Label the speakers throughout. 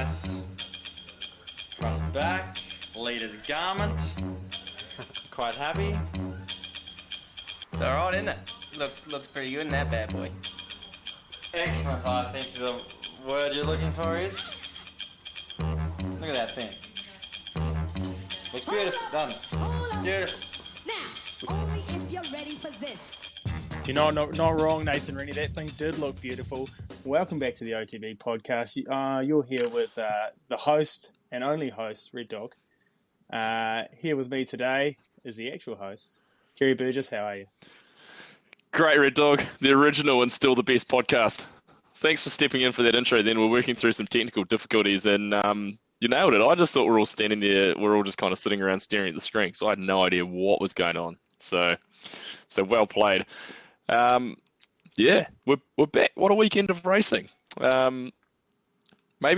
Speaker 1: nice front and back, leader's garment. Quite happy.
Speaker 2: It's alright, isn't it? Looks pretty good in that bad boy.
Speaker 1: Excellent, I think the word you're looking for is... Look at that thing. Looks beautiful, doesn't it? Beautiful.
Speaker 3: Now, only if you're ready for this.
Speaker 4: You're not wrong, Nathan Rennie. That thing did look beautiful. Welcome back to the OTB podcast. You're here with the host and only host, Red Dog. Here with me today is the actual host, Kerry Burgess. How are you?
Speaker 5: Great, Red Dog. The original and still the best podcast. Thanks for stepping in for that intro. Then we're working through some technical difficulties and you nailed it. I just thought we're all standing there. We're all just kind of sitting around staring at the screen. So I had no idea what was going on. So well played. Yeah, we're back. What a weekend of racing. Maybe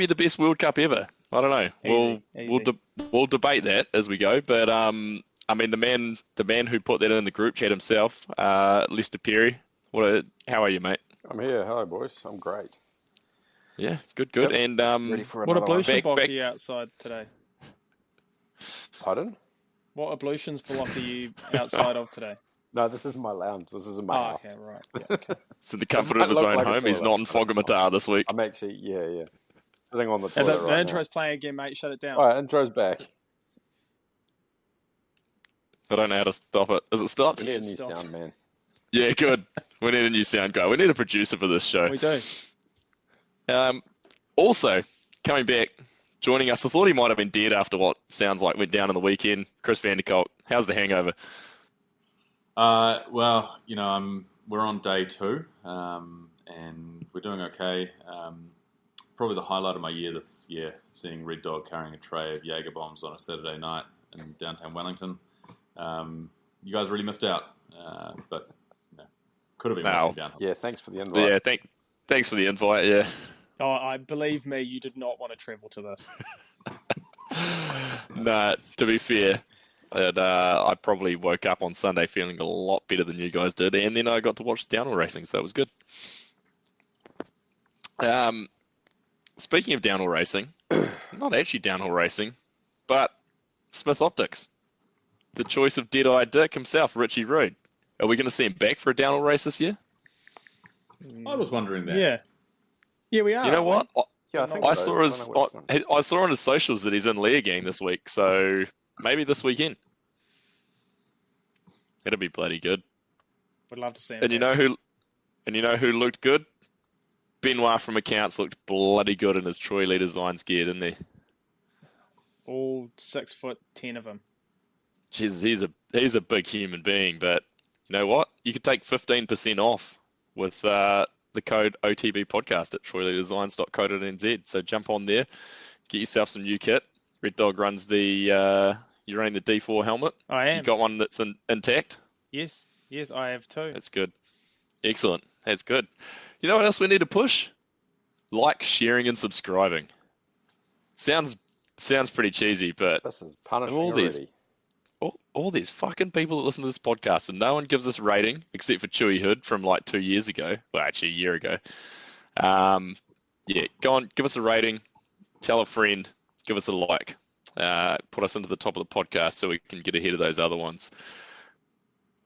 Speaker 5: the best World Cup ever. I don't know. We'll debate that as we go. But I mean, the man who put that in the group chat himself, Lester Perry. How are you, mate?
Speaker 6: I'm here. Hello, boys. I'm great.
Speaker 5: Yeah, good. Yep. And
Speaker 6: ready for
Speaker 4: what ablution block
Speaker 5: back.
Speaker 4: are you outside today?
Speaker 6: Pardon?
Speaker 4: What ablutions block are you outside of today?
Speaker 6: No, this isn't my lounge. This isn't my house.
Speaker 4: Okay, right. Yeah, okay.
Speaker 5: It's in the comfort of his own home. He's not in Fogamatar this week.
Speaker 6: I'm actually, yeah. Sitting on the
Speaker 4: And
Speaker 6: toilet
Speaker 4: the intro's playing again, mate. Shut it down.
Speaker 6: All right, intro's back.
Speaker 5: I don't know how to stop it. Is it stopped?
Speaker 6: We need a new sound, man.
Speaker 5: Yeah, good. We need a new sound guy. We need a producer for this show.
Speaker 4: We do.
Speaker 5: Also, coming back, joining us, I thought he might have been dead after what sounds like went down on the weekend. Chris Vanderkolk, how's the hangover?
Speaker 7: Well, we're on day 2, and we're doing okay. Probably the highlight of my year this year, seeing Red Dog carrying a tray of Jaeger bombs on a Saturday night in downtown Wellington. You guys really missed out, but could have been walking downhill.
Speaker 6: Yeah, thanks for the invite.
Speaker 5: Yeah, thanks for the invite, yeah.
Speaker 4: Oh, I believe me, you did not want to travel to this.
Speaker 5: Nah, to be fair, I probably woke up on Sunday feeling a lot better than you guys did, and then I got to watch downhill racing, so it was good. Speaking of downhill racing, not actually downhill racing, but Smith Optics. The choice of Dead-Eye Dick himself, Richie Rood. Are we going to see him back for a downhill race this year?
Speaker 7: I was wondering that.
Speaker 4: Yeah, we are.
Speaker 5: You know what?
Speaker 6: I
Speaker 5: saw on his socials that he's in Leogang this week, so maybe this weekend. It'll be bloody good.
Speaker 4: Would love to see him.
Speaker 5: And you know who looked good? Benoit from Accounts looked bloody good in his Troy Lee Designs gear, didn't he?
Speaker 4: All 6'10" of him.
Speaker 5: Jeez, he's a big human being, but you know what? You could take 15% off with the code otbpodcast at troyleedesigns.co.nz. So jump on there, get yourself some new kit. Red Dog runs you're running the D4 helmet.
Speaker 4: I am.
Speaker 5: You got one that's intact?
Speaker 4: Yes, I have too.
Speaker 5: That's good. Excellent. That's good. You know what else we need to push? Like, sharing, and subscribing. Sounds pretty cheesy, but
Speaker 6: This is punishing already.
Speaker 5: all these fucking people that listen to this podcast, and no one gives us rating except for Chewy Hood from like 2 years ago. Well, actually a year ago. Yeah, go on, give us a rating, tell a friend, give us a like, put us into the top of the podcast so we can get ahead of those other ones.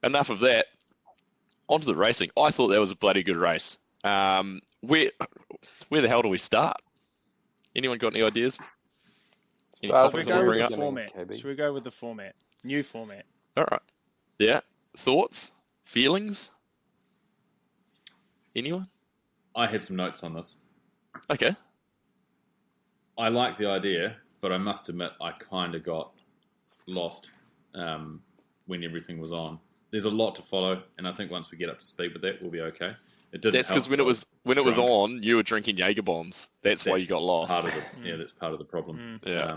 Speaker 5: Enough of that. On to the racing. I thought that was a bloody good race. Where the hell do we start? Anyone got any ideas? Any
Speaker 4: Should we
Speaker 5: topics
Speaker 4: go
Speaker 5: to
Speaker 4: with
Speaker 5: bring
Speaker 4: the
Speaker 5: up?
Speaker 4: format?
Speaker 6: KB?
Speaker 4: Should we go with the format? New format.
Speaker 5: All right. Yeah. Thoughts? Feelings? Anyone?
Speaker 7: I had some notes on this.
Speaker 5: Okay.
Speaker 7: I like the idea, but I must admit I kind of got lost when everything was on. There's a lot to follow, and I think once we get up to speed with that, we'll be okay. It didn't.
Speaker 5: That's because when it was on, you were drinking Jaeger bombs. That's why you got lost.
Speaker 7: That's part of the problem.
Speaker 5: Yeah.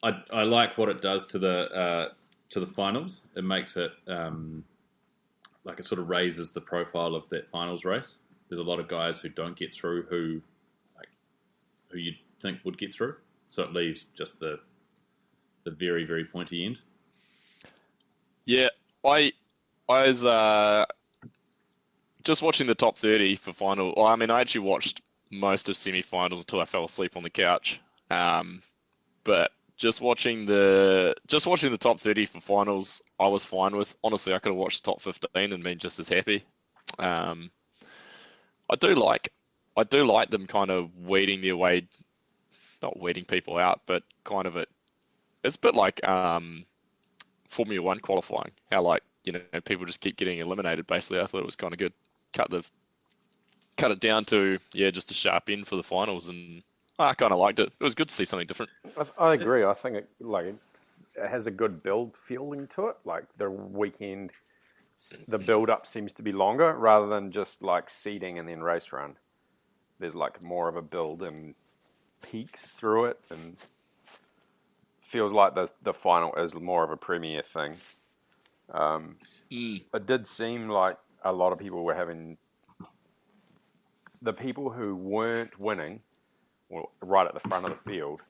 Speaker 7: I like what it does to the finals. It makes it like it sort of raises the profile of that finals race. There's a lot of guys who don't get through who you'd think would get through. So it leaves just the very, very pointy end.
Speaker 5: Yeah, I was just watching the top 30 for final. Well, I mean, I actually watched most of semi-finals until I fell asleep on the couch. But just watching the top 30 for finals, I was fine with. Honestly, I could have watched the top 15 and been just as happy. I do like them kind of weeding their way, not weeding people out, but kind of it's a bit like Formula One qualifying. How like, people just keep getting eliminated. Basically, I thought it was kind of good. Cut it down to just a sharp end for the finals, and I kind of liked it. It was good to see something different.
Speaker 6: I agree. I think it has a good build feeling to it. Like the weekend, the build up seems to be longer rather than just like seeding and then race run. There's like more of a build and peaks through it, and feels like the final is more of a premier thing. It did seem like a lot of people were having, the people who weren't winning, well, right at the front of the field,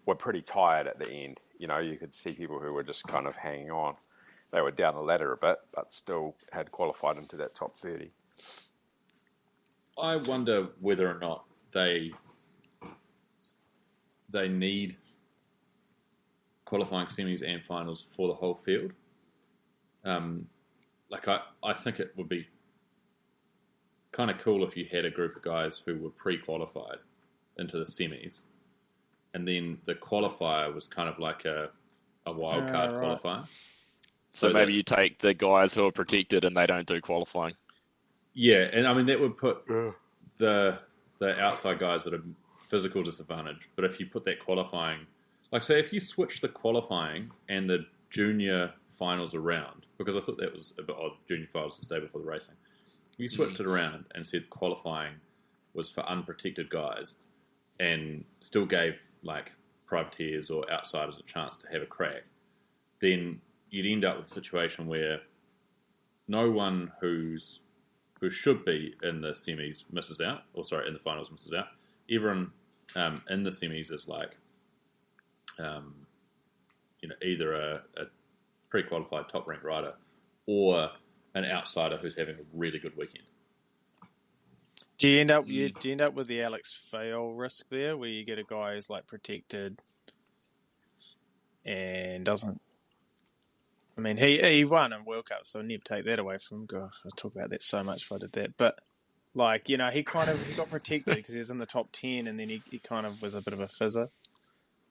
Speaker 6: were pretty tired at the end. You could see people who were just kind of hanging on. They were down the ladder a bit, but still had qualified into that top 30.
Speaker 7: I wonder whether or not they need qualifying semis and finals for the whole field. I think it would be kind of cool if you had a group of guys who were pre-qualified into the semis, and then the qualifier was kind of like a wild card qualifier.
Speaker 5: So maybe you take the guys who are protected and they don't do qualifying.
Speaker 7: Yeah, and I mean that would put the outside guys at a physical disadvantage. But if you put that qualifying, like say if you switch the qualifying and the junior finals around, because I thought that was a bit odd, junior finals the day before the racing. You switched it around and said qualifying was for unprotected guys and still gave like privateers or outsiders a chance to have a crack, then you'd end up with a situation where no one who should be in the semis misses out, in the finals misses out. Everyone in the semis is like, either a pre-qualified top-ranked rider or an outsider who's having a really good weekend.
Speaker 4: Do you end up with the Alex fail risk there, where you get a guy who's like protected and doesn't? I mean, he won in World Cup, so I'll never take that away from him. God, I'll talk about that so much if I did that. But like, he got protected because he was in the top 10, and then he kind of was a bit of a fizzer.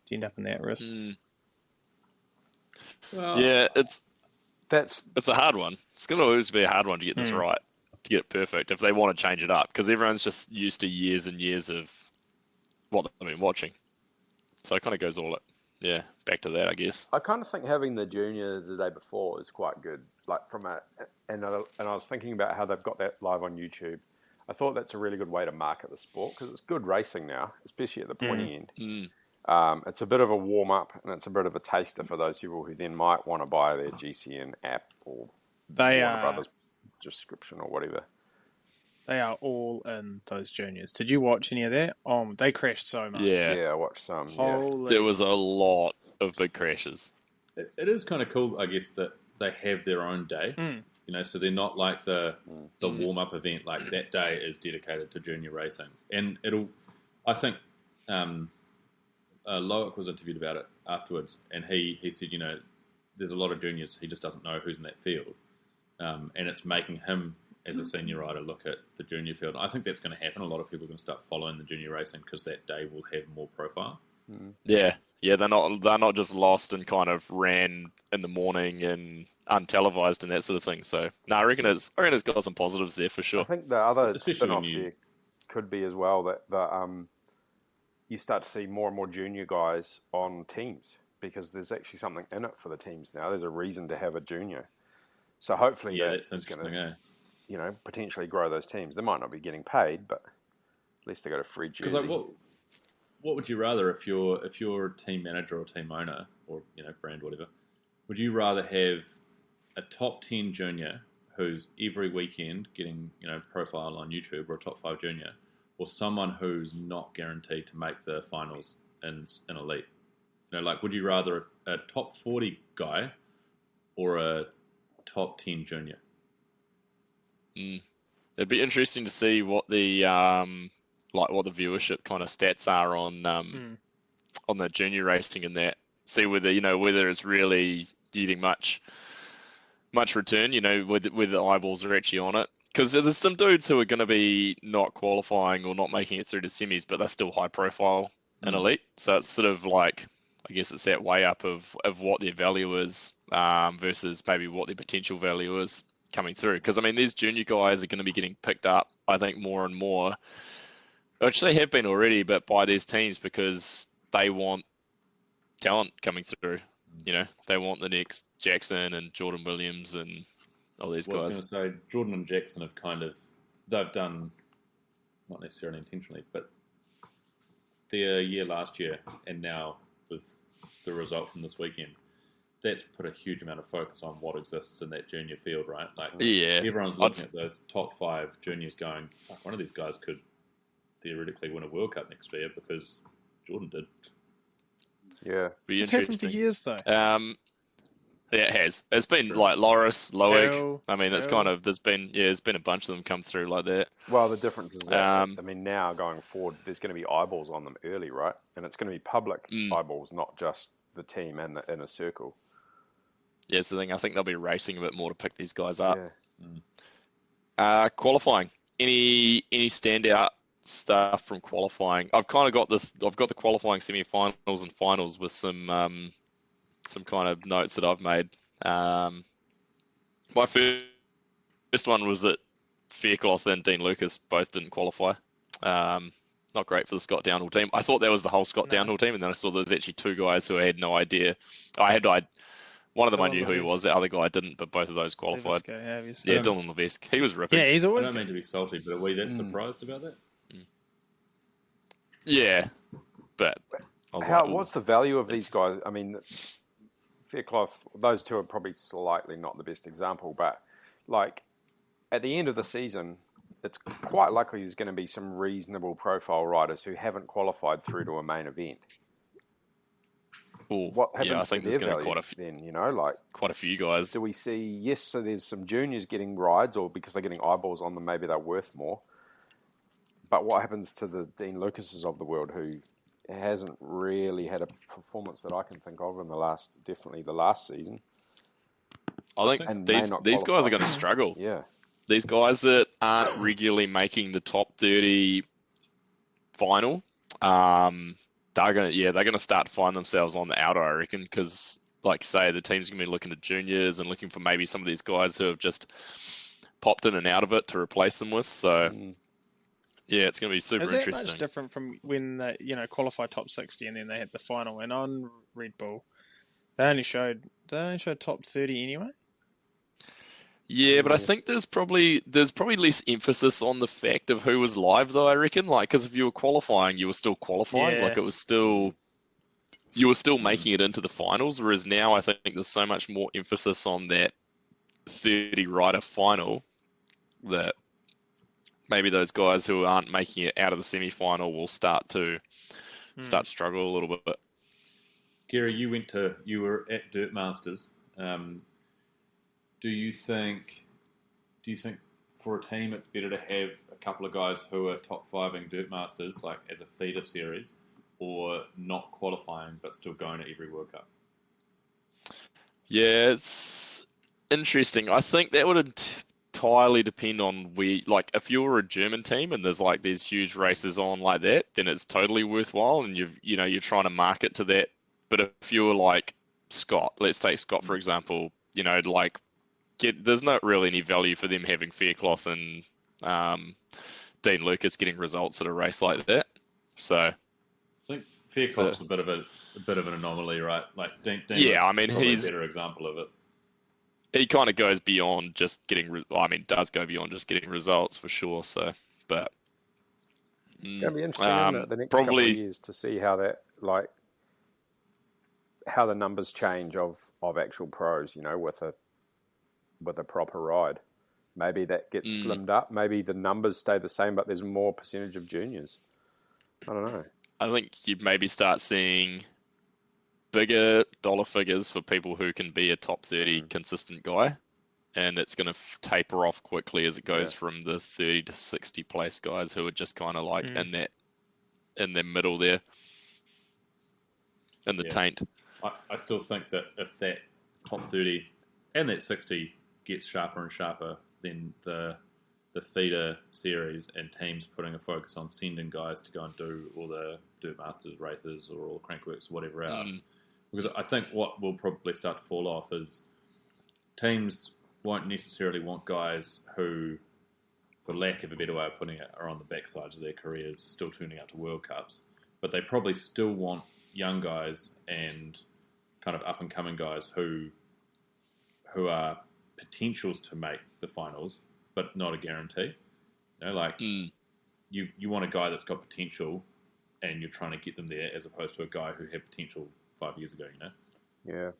Speaker 4: To end up in that risk.
Speaker 7: Well,
Speaker 5: Yeah, it's
Speaker 6: That's
Speaker 5: a hard one. It's going to always be a hard one to get this right, to get it perfect, if they want to change it up, because everyone's just used to years and years of what they've been watching. So it kind of goes back to that, I guess.
Speaker 6: I kind of think having the juniors the day before is quite good. Like and I was thinking about how they've got that live on YouTube. I thought that's a really good way to market the sport because it's good racing now, especially at the pointy end. It's a bit of a warm up and it's a bit of a taster for those people who then might want to buy their GCN app or Warner Brothers subscription or whatever.
Speaker 4: They are all in those juniors. Did you watch any of that? They crashed so much.
Speaker 5: Yeah,
Speaker 6: I watched some.
Speaker 5: there was a lot of big crashes.
Speaker 7: It is kind of cool, I guess, that they have their own day. So they're not like the warm-up event. Like that day is dedicated to junior racing. And I think Loic was interviewed about it afterwards, and he said, there's a lot of juniors, he just doesn't know who's in that field. And it's making him, as a senior rider, look at the junior field. I think that's going to happen. A lot of people are going to start following the junior racing because that day will have more profile.
Speaker 5: Yeah, they're not just lost and kind of ran in the morning and untelevised and that sort of thing. So, I reckon it's got some positives there for sure.
Speaker 6: I think the other
Speaker 7: Especially
Speaker 6: spin-off
Speaker 7: when
Speaker 6: there could be as well that you start to see more and more junior guys on teams because there's actually something in it for the teams now. There's a reason to have a junior. So hopefully that's going to, potentially grow those teams. They might not be getting paid, but at least they got a free jersey.
Speaker 7: Because what would you rather if you're a team manager or team owner or brand whatever? Would you rather have a top 10 junior who's every weekend getting profile on YouTube, or a top 5 junior, or someone who's not guaranteed to make the finals in elite? Would you rather a top 40 guy or a top 10 junior?
Speaker 5: It'd be interesting to see what the like what the viewership kind of stats are on the junior racing and that. See whether whether it's really getting much return. Whether the eyeballs are actually on it. Because there's some dudes who are going to be not qualifying or not making it through to semis, but they're still high profile and elite. So it's sort of like, I guess it's that way up of what their value is versus maybe what their potential value is coming through. Because, I mean, these junior guys are going to be getting picked up, I think, more and more, which they have been already, but by these teams because they want talent coming through. They want the next Jackson and Jordan Williams and all these guys.
Speaker 7: I was going to say, Jordan and Jackson have they've done, not necessarily intentionally, but their year last year and now with the result from this weekend, that's put a huge amount of focus on what exists in that junior field, right? Like, everyone's looking at those top 5 juniors going, fuck, one of these guys could theoretically win a World Cup next year because Jordan did.
Speaker 6: Yeah.
Speaker 4: It's happened for years, though.
Speaker 5: Yeah, it has. It's been like Loris, Loic.
Speaker 4: Hell,
Speaker 5: I mean, it's kind of there's been a bunch of them come through like that.
Speaker 6: Well, the difference is that I mean, now going forward, there's going to be eyeballs on them early, right? And it's going to be public eyeballs, not just the team and the inner circle.
Speaker 5: Yeah, it's the thing. I think they'll be racing a bit more to pick these guys up.
Speaker 6: Yeah.
Speaker 5: Qualifying. Any standout stuff from qualifying? I've kind of got the qualifying semi-finals and finals with some kind of notes that I've made. My first one was that Faircloth and Dean Lucas both didn't qualify. Not great for the Scott Downhill team. I thought that was the whole Scott Downhill team, and then I saw there was actually 2 guys who I had no idea. One of them I knew who he was, the other guy I didn't, but both of those qualified. Dylan Levesque. He was ripping.
Speaker 4: Yeah, he's always
Speaker 7: I don't mean to be salty, but are we that surprised about that?
Speaker 5: Yeah, but
Speaker 6: what's the value of these guys? I mean, Faircloth, those 2 are probably slightly not the best example, but like at the end of the season, it's quite likely there's going to be some reasonable profile riders who haven't qualified through to a main event. What happens
Speaker 5: I think
Speaker 6: to
Speaker 5: there's
Speaker 6: their
Speaker 5: going to be
Speaker 6: value then,
Speaker 5: quite a few guys.
Speaker 6: Do we see, so there's some juniors getting rides, or because they're getting eyeballs on them, maybe they're worth more. But what happens to the Dean Lucases of the world who hasn't really had a performance that I can think of in definitely the last season?
Speaker 5: I think these guys are going to struggle.
Speaker 6: Yeah.
Speaker 5: These guys that aren't regularly making the top 30 final, they're going to start to find themselves on the outer, I reckon, because, like you say, the team's going to be looking at juniors and looking for maybe some of these guys who have just popped in and out of it to replace them with. So, yeah, it's going to be super interesting.
Speaker 4: Is that much different from when they, qualified top 60 and then they had the final? And on Red Bull, they only showed top 30 anyway.
Speaker 5: Yeah, but I think there's probably less emphasis on the fact of who was live, though, I reckon. Like, because if you were qualifying, you were still qualifying.
Speaker 4: Yeah.
Speaker 5: Like, you were still making it into the finals. Whereas now, I think there's so much more emphasis on that 30 rider final that maybe those guys who aren't making it out of the semi-final will start to struggle a little bit.
Speaker 7: Gary, you were at Dirt Masters. Do you think for a team it's better to have a couple of guys who are top 5ing Dirt Masters, like as a feeder series, or not qualifying but still going to every World Cup?
Speaker 5: Yeah, it's interesting. I think that would entirely depend on if you're a German team and there's like these huge races on like that, then it's totally worthwhile and you're trying to market to that. But if you're like Scott, let's take Scott for example, there's not really any value for them having Faircloth and Dean Lucas getting results at a race like that. So
Speaker 7: I think Faircloth's a bit of an anomaly, right? Like Dean
Speaker 5: yeah, I mean he's
Speaker 7: a better example of it.
Speaker 5: He kind of goes beyond just getting. Does go beyond just getting results for sure. So, but
Speaker 6: it's going to be interesting the next couple of years to see how that how the numbers change of actual pros. With a proper ride. Maybe that gets slimmed up. Maybe the numbers stay the same, but there's more percentage of juniors. I don't know.
Speaker 5: I think you'd maybe start seeing bigger dollar figures for people who can be a top 30 consistent guy. and it's going to taper off quickly as it goes from the 30 to 60 place guys who are just kind of like in the middle there, in the taint.
Speaker 7: I still think that if that top 30 and that 60 gets sharper and sharper, then the feeder series and teams putting a focus on sending guys to go and do all the Dirt Masters races or all the Crankworks, whatever else. Because I think what will probably start to fall off is teams won't necessarily want guys who, for lack of a better way of putting it, are on the backsides of their careers, still tuning up to World Cups. But they probably still want young guys and kind of up-and-coming guys who are potentials to make the finals, but not a guarantee. You know, like you want a guy that's got potential, and you're trying to get them there, as opposed to a guy who had potential 5 years ago. You know.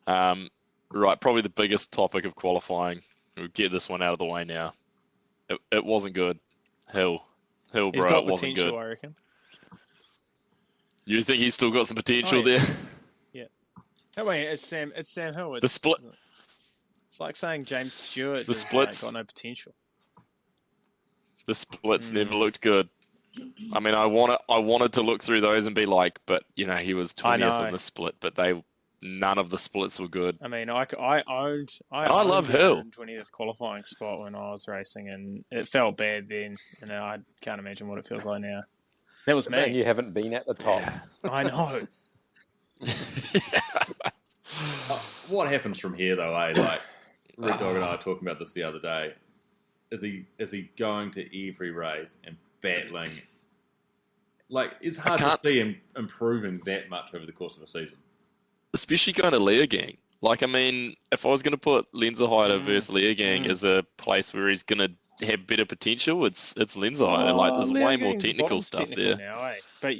Speaker 5: Yeah. Right. Probably the biggest topic of qualifying. We'll get this one out of the way now. It wasn't good. Hill, bro.
Speaker 4: He's got
Speaker 5: it wasn't
Speaker 4: potential,
Speaker 5: good.
Speaker 4: I reckon.
Speaker 5: You think he's still got some potential there?
Speaker 4: Yeah. I mean, it's Sam Hill.
Speaker 5: The split.
Speaker 4: It's like saying James Stewart
Speaker 5: The
Speaker 4: has
Speaker 5: splits.
Speaker 4: got no potential.
Speaker 5: The splits never looked good. I mean, I wanted to look through those and be like, but you know, he was 20th in the split, but none of the splits were good.
Speaker 4: I mean, I owned
Speaker 5: love Hill.
Speaker 4: 20th qualifying spot when I was racing, and it felt bad then. You know, I can't imagine what it feels like now. That was me.
Speaker 6: Man, you haven't been at the top.
Speaker 4: I know.
Speaker 7: What happens from here, though? Like Red Dog and I were talking about this the other day. Is he going to every race and battling? Like, it's hard to see him improving that much over the course of a season.
Speaker 5: Especially going to Leogang. Like, I mean, if I was going to put Lenzerheide versus Leogang as a place where he's going to have better potential, it's Lenzerheide. Like, there's way more technical stuff there.
Speaker 4: Now, But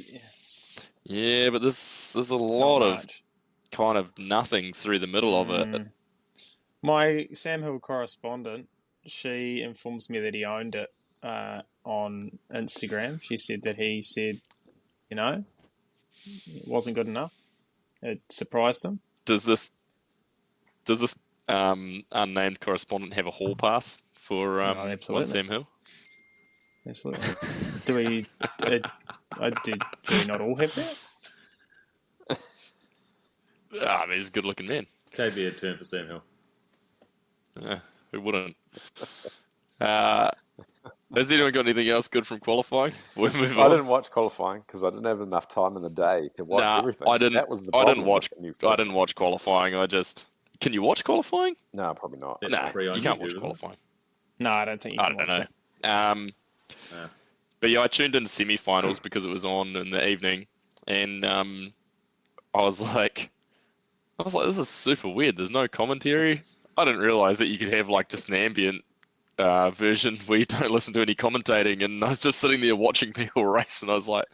Speaker 5: yeah, but there's a lot of kind of nothing through the middle of it.
Speaker 4: My Sam Hill correspondent, she informs me that he owned it on Instagram. She said that he said, you know, it wasn't good enough. It surprised him.
Speaker 5: Does this unnamed correspondent have a hall pass for One Sam Hill?
Speaker 4: Absolutely. Do we not all have that?
Speaker 5: I mean, he's a good-looking man.
Speaker 7: KB a turn for Sam Hill.
Speaker 5: Who wouldn't? Has anyone got anything else good from qualifying? We'll move on.
Speaker 6: I didn't watch qualifying because I didn't have enough time in the day to watch everything.
Speaker 5: I didn't.
Speaker 6: That was the
Speaker 5: I
Speaker 6: problem.
Speaker 5: didn't watch qualifying. Can you watch qualifying?
Speaker 6: No, probably not.
Speaker 5: No, you can't watch qualifying.
Speaker 4: No, I don't think you can watch it.
Speaker 5: But yeah, I tuned into semi-finals because it was on in the evening, and I was like, this is super weird. There's no commentary. I didn't realize that you could have like just an ambient version where you don't listen to any commentating, and I was just sitting there watching people race, and I was like,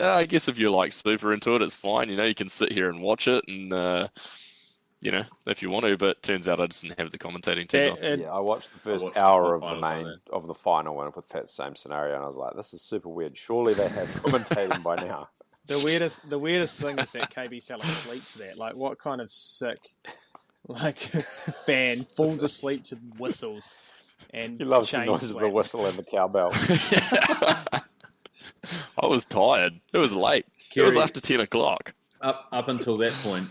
Speaker 5: I guess if you're like super into it, it's fine. You know, you can sit here and watch it, and you know, if you want to. But turns out I just didn't have the commentating turned on.
Speaker 6: Yeah, I watched the first hour of the final one with that same scenario, and I was like, this is super weird. Surely they have commentating by now.
Speaker 4: The weirdest thing is that KB fell asleep to that. Like, what kind of sick fan falls asleep to whistles and
Speaker 6: he loves the
Speaker 4: chain
Speaker 6: noise of the whistle and the cowbell.
Speaker 5: I was tired. It was late. It was after 10 o'clock.
Speaker 7: Up until that point,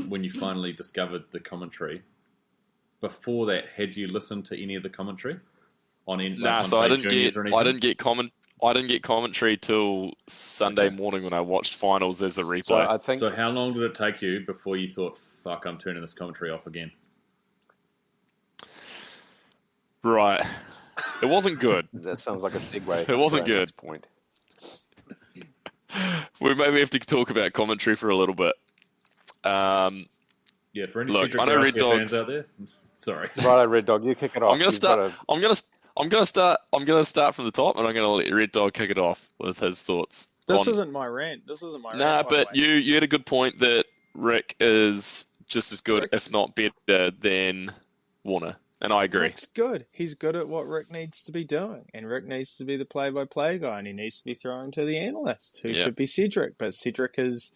Speaker 7: when you finally discovered the commentary, before that, had you listened to any of the commentary on any?
Speaker 5: So I didn't get commentary till Sunday morning when I watched finals as a replay.
Speaker 7: So how long did it take you before you thought, "Fuck, I'm turning this commentary off again"?
Speaker 5: Right. It wasn't good.
Speaker 6: That sounds like a segue.
Speaker 5: It wasn't good.
Speaker 6: Point.
Speaker 5: We maybe have to talk about commentary for a little bit.
Speaker 7: Yeah, for any
Speaker 5: look, I know Red Dogs
Speaker 7: out there. Sorry.
Speaker 6: Right, Red Dog, you kick it off.
Speaker 5: I'm gonna start from the top, and I'm gonna let Red Dog kick it off with his thoughts.
Speaker 4: This isn't my rant.
Speaker 5: Nah, but you had a good point that Rick is just as good, if not better, than Warner. And I agree.
Speaker 4: Rick's good. He's good at what Rick needs to be doing. And Rick needs to be the play-by-play guy, and he needs to be thrown to the analyst, who should be Cedric. But Cedric is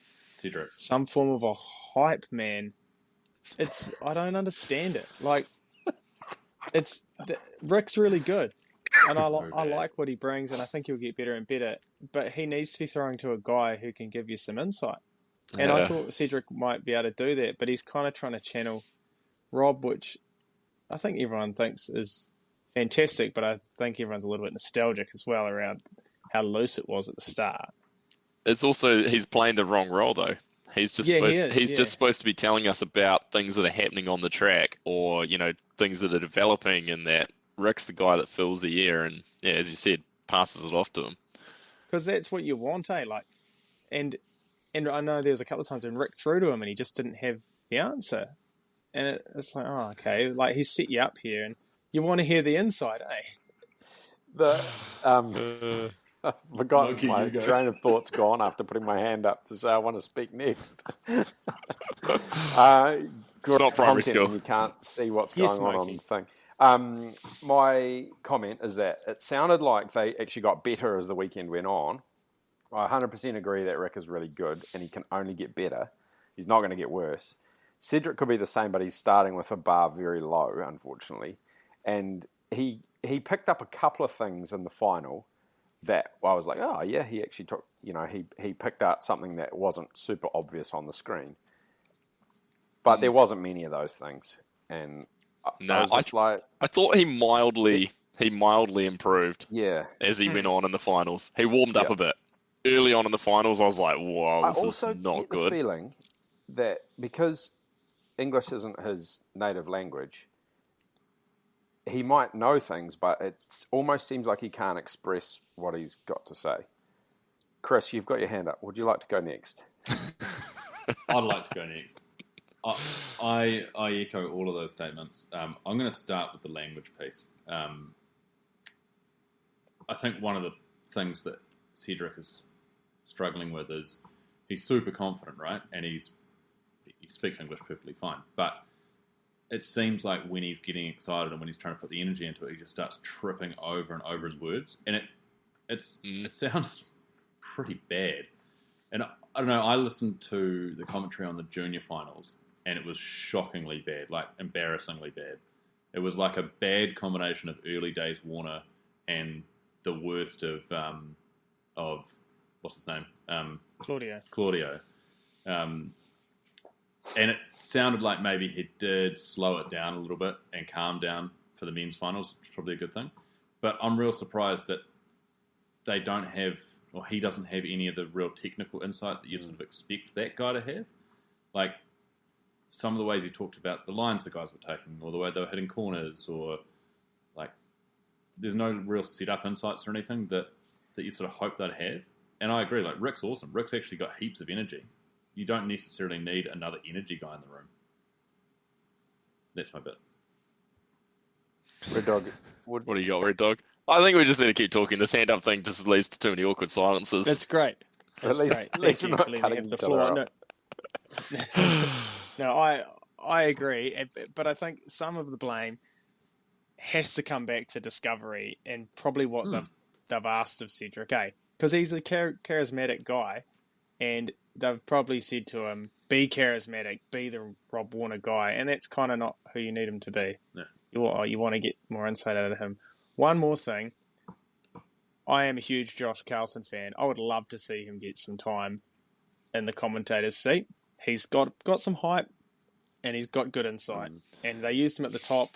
Speaker 4: some form of a hype man I don't understand it. Like, Rick's really good, and I like what he brings, and I think he'll get better and better. But he needs to be throwing to a guy who can give you some insight. And I thought Cedric might be able to do that, but he's kind of trying to channel Rob, which I think everyone thinks is fantastic, but I think everyone's a little bit nostalgic as well around how loose it was at the start.
Speaker 5: It's also, he's playing the wrong role though. He's just just supposed to be telling us about things that are happening on the track, or things that are developing, and that Rick's the guy that fills the air and, yeah, as you said, passes it off to him.
Speaker 4: Because that's what you want, eh? Like, and I know there was a couple of times when Rick threw to him and he just didn't have the answer, and it's like, oh, okay, like he's set you up here, and you want to hear the inside, eh?
Speaker 6: I've forgotten my train of thought's gone after putting my hand up to say I want to speak next.
Speaker 5: It's not primary school.
Speaker 6: And you can't see what's going on the thing. My comment is that it sounded like they actually got better as the weekend went on. I 100% agree that Rick is really good and he can only get better. He's not going to get worse. Cedric could be the same, but he's starting with a bar very low, unfortunately. And he picked up a couple of things in the final that I was like, oh yeah, he actually took, he picked out something that wasn't super obvious on the screen. But there wasn't many of those things. And I thought
Speaker 5: he mildly improved.
Speaker 6: Yeah.
Speaker 5: As he went on in the finals. He warmed up a bit. Early on in the finals, I was like, whoa, this is not good. I also get the
Speaker 6: feeling that because English isn't his native language, he might know things, but it almost seems like he can't express what he's got to say. Chris, you've got your hand up. Would you like to go next?
Speaker 7: I'd like to go next. I echo all of those statements. I'm going to start with the language piece. I think one of the things that Cedric is struggling with is he's super confident, right? And he speaks English perfectly fine. But it seems like when he's getting excited and when he's trying to put the energy into it, he just starts tripping over and over his words. And it sounds pretty bad. And I don't know, I listened to the commentary on the junior finals and it was shockingly bad, like embarrassingly bad. It was like a bad combination of early days Warner and the worst of what's his name? Claudio. And it sounded like maybe he did slow it down a little bit and calm down for the men's finals, which is probably a good thing. But I'm real surprised that they don't have, or he doesn't have any of the real technical insight that you'd sort of expect that guy to have. Like some of the ways he talked about the lines the guys were taking, or the way they were hitting corners, or like there's no real setup insights or anything that you sort of hope they'd have. And I agree, like Rick's awesome. Rick's actually got heaps of energy. You don't necessarily need another energy guy in the room. That's my bit.
Speaker 6: Red Dog.
Speaker 5: What do you got, Red Dog? I think we just need to keep talking. This hand up thing just leads to too many awkward silences.
Speaker 4: That's great.
Speaker 6: At least you're not cutting the floor.
Speaker 4: No, I agree, but I think some of the blame has to come back to Discovery and probably what they've asked of Cedric, because he's a charismatic guy, and they've probably said to him, be charismatic, be the Rob Warner guy, and that's kind of not who you need him to be.
Speaker 7: No.
Speaker 4: You want to get more insight out of him. One more thing, I am a huge Josh Carlson fan. I would love to see him get some time in the commentator's seat. He's got some hype, and he's got good insight. And they used him at the top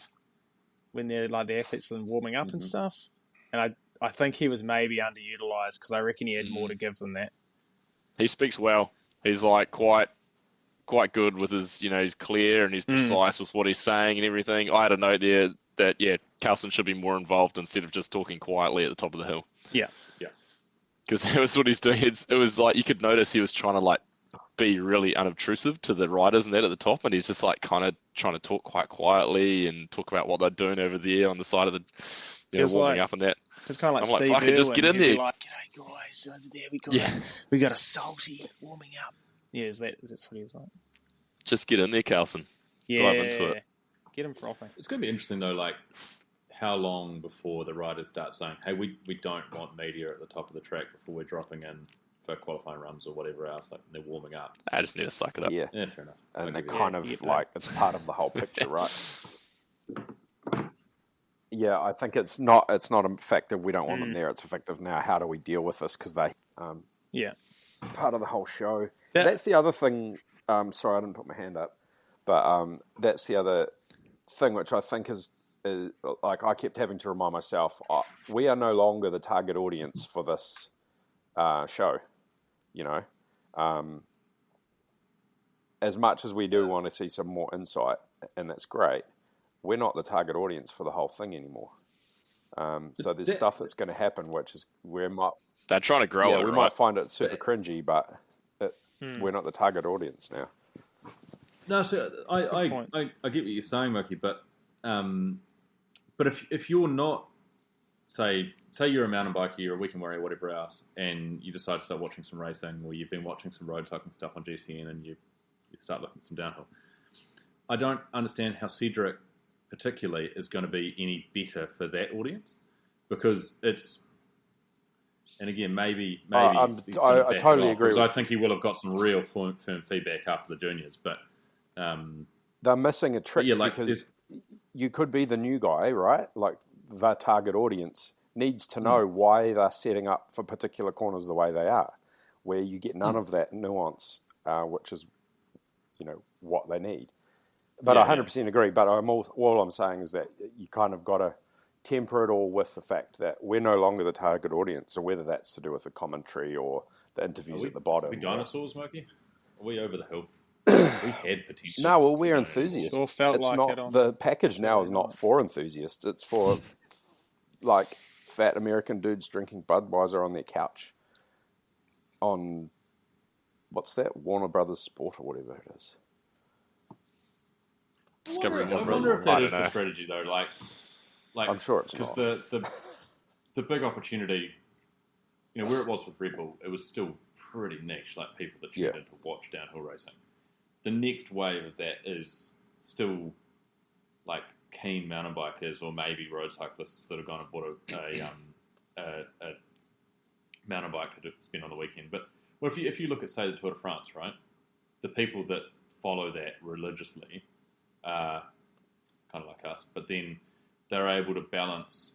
Speaker 4: when they're like the athletes and warming up and stuff. And I think he was maybe underutilized because I reckon he had more to give than that.
Speaker 5: He speaks well. He's like quite good with his, he's clear and he's precise with what he's saying and everything. I had a note there that, Carlson should be more involved instead of just talking quietly at the top of the hill.
Speaker 4: Yeah.
Speaker 5: Because that was what he's doing. It was like, you could notice he was trying to like be really unobtrusive to the riders and that at the top, and he's just like kind of trying to talk quite quietly and talk about what they're doing over there on the side of the warming up and that.
Speaker 4: It's kind of like
Speaker 5: I'm
Speaker 4: Steve
Speaker 5: Irwin. Just get in there.
Speaker 4: Like, g'day guys, over there we got a salty warming up. Yeah, is that what he was like?
Speaker 5: Just get in there, Carlson.
Speaker 4: Yeah,
Speaker 5: dive into it.
Speaker 4: Get him frothing.
Speaker 7: It's going to be interesting though, like how long before the riders start saying, "Hey, we don't want media at the top of the track before we're dropping in for qualifying runs or whatever else. Like they're warming up.
Speaker 5: I just need to suck it up.
Speaker 6: Yeah,
Speaker 7: Yeah, fair enough.
Speaker 6: and
Speaker 7: I'll
Speaker 6: they're
Speaker 7: give you
Speaker 6: kind
Speaker 7: that.
Speaker 6: of like it's part of the whole picture, right? Yeah, I think it's not effective. We don't want them there. It's effective now. How do we deal with this? Because they part of the whole show. That's the other thing. Sorry, I didn't put my hand up, but that's the other thing which I think is like I kept having to remind myself. We are no longer the target audience for this show. You know, as much as we do want to see some more insight, and that's great, we're not the target audience for the whole thing anymore. So there's stuff that's going to happen, which is
Speaker 5: They're trying to grow it,
Speaker 6: we
Speaker 5: right?
Speaker 6: might find it super cringy, but we're not the target audience now.
Speaker 7: No, so I get what you're saying, Moki, but if you're not, say you're a mountain biker, you're a weekend warrior, whatever else, and you decide to start watching some racing, or you've been watching some road cycling stuff on GCN, and you start looking at some downhill. I don't understand how Cedric, particularly, is going to be any better for that audience, because it's. And again, maybe
Speaker 6: I totally agree.
Speaker 7: I think he will have got some real firm feedback after the juniors, but
Speaker 6: they're missing a trick
Speaker 7: like
Speaker 6: because you could be the new guy, right? Like the target audience needs to know why they're setting up for particular corners the way they are, where you get none of that nuance, which is, what they need. But I 100% agree. But all I'm saying is that you kind of got to temper it all with the fact that we're no longer the target audience, so whether that's to do with the commentary or the interviews at the bottom.
Speaker 7: Are we dinosaurs, Moki? Are we over the hill? We had potential.
Speaker 6: No, well, we're enthusiasts.
Speaker 4: Sure felt
Speaker 6: it's
Speaker 4: like
Speaker 6: not,
Speaker 4: it on
Speaker 6: the package now is not for enthusiasts. It's for like fat American dudes drinking Budweiser on their couch on what's that, Warner Brothers Sport or whatever it is.
Speaker 7: I wonder if that is the strategy though. Like
Speaker 6: I'm sure it's
Speaker 7: because
Speaker 6: not.
Speaker 7: the big opportunity, where it was with Red Bull, it was still pretty niche. Like people that tuned in to watch downhill racing. The next wave of that is still like keen mountain bikers or maybe road cyclists that have gone and bought a mountain bike to spend on the weekend. But if you look at, say, the Tour de France, right, the people that follow that religiously are kind of like us, but then they're able to balance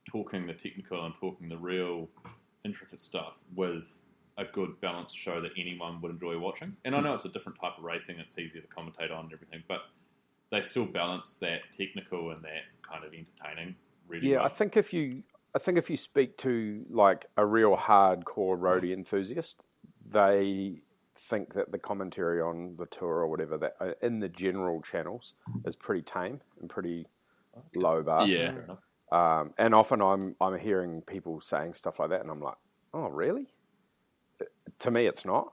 Speaker 7: talking the technical and talking the real intricate stuff with a good balanced show that anyone would enjoy watching. And I know it's a different type of racing, it's easier to commentate on and everything, but they still balance that technical and that kind of entertaining really well.
Speaker 6: I think if you speak to like a real hardcore roadie enthusiast, they think that the commentary on the tour or whatever that in the general channels is pretty tame and pretty low bar.
Speaker 5: Yeah.
Speaker 6: And often I'm hearing people saying stuff like that, and I'm like, oh really? To me, it's not.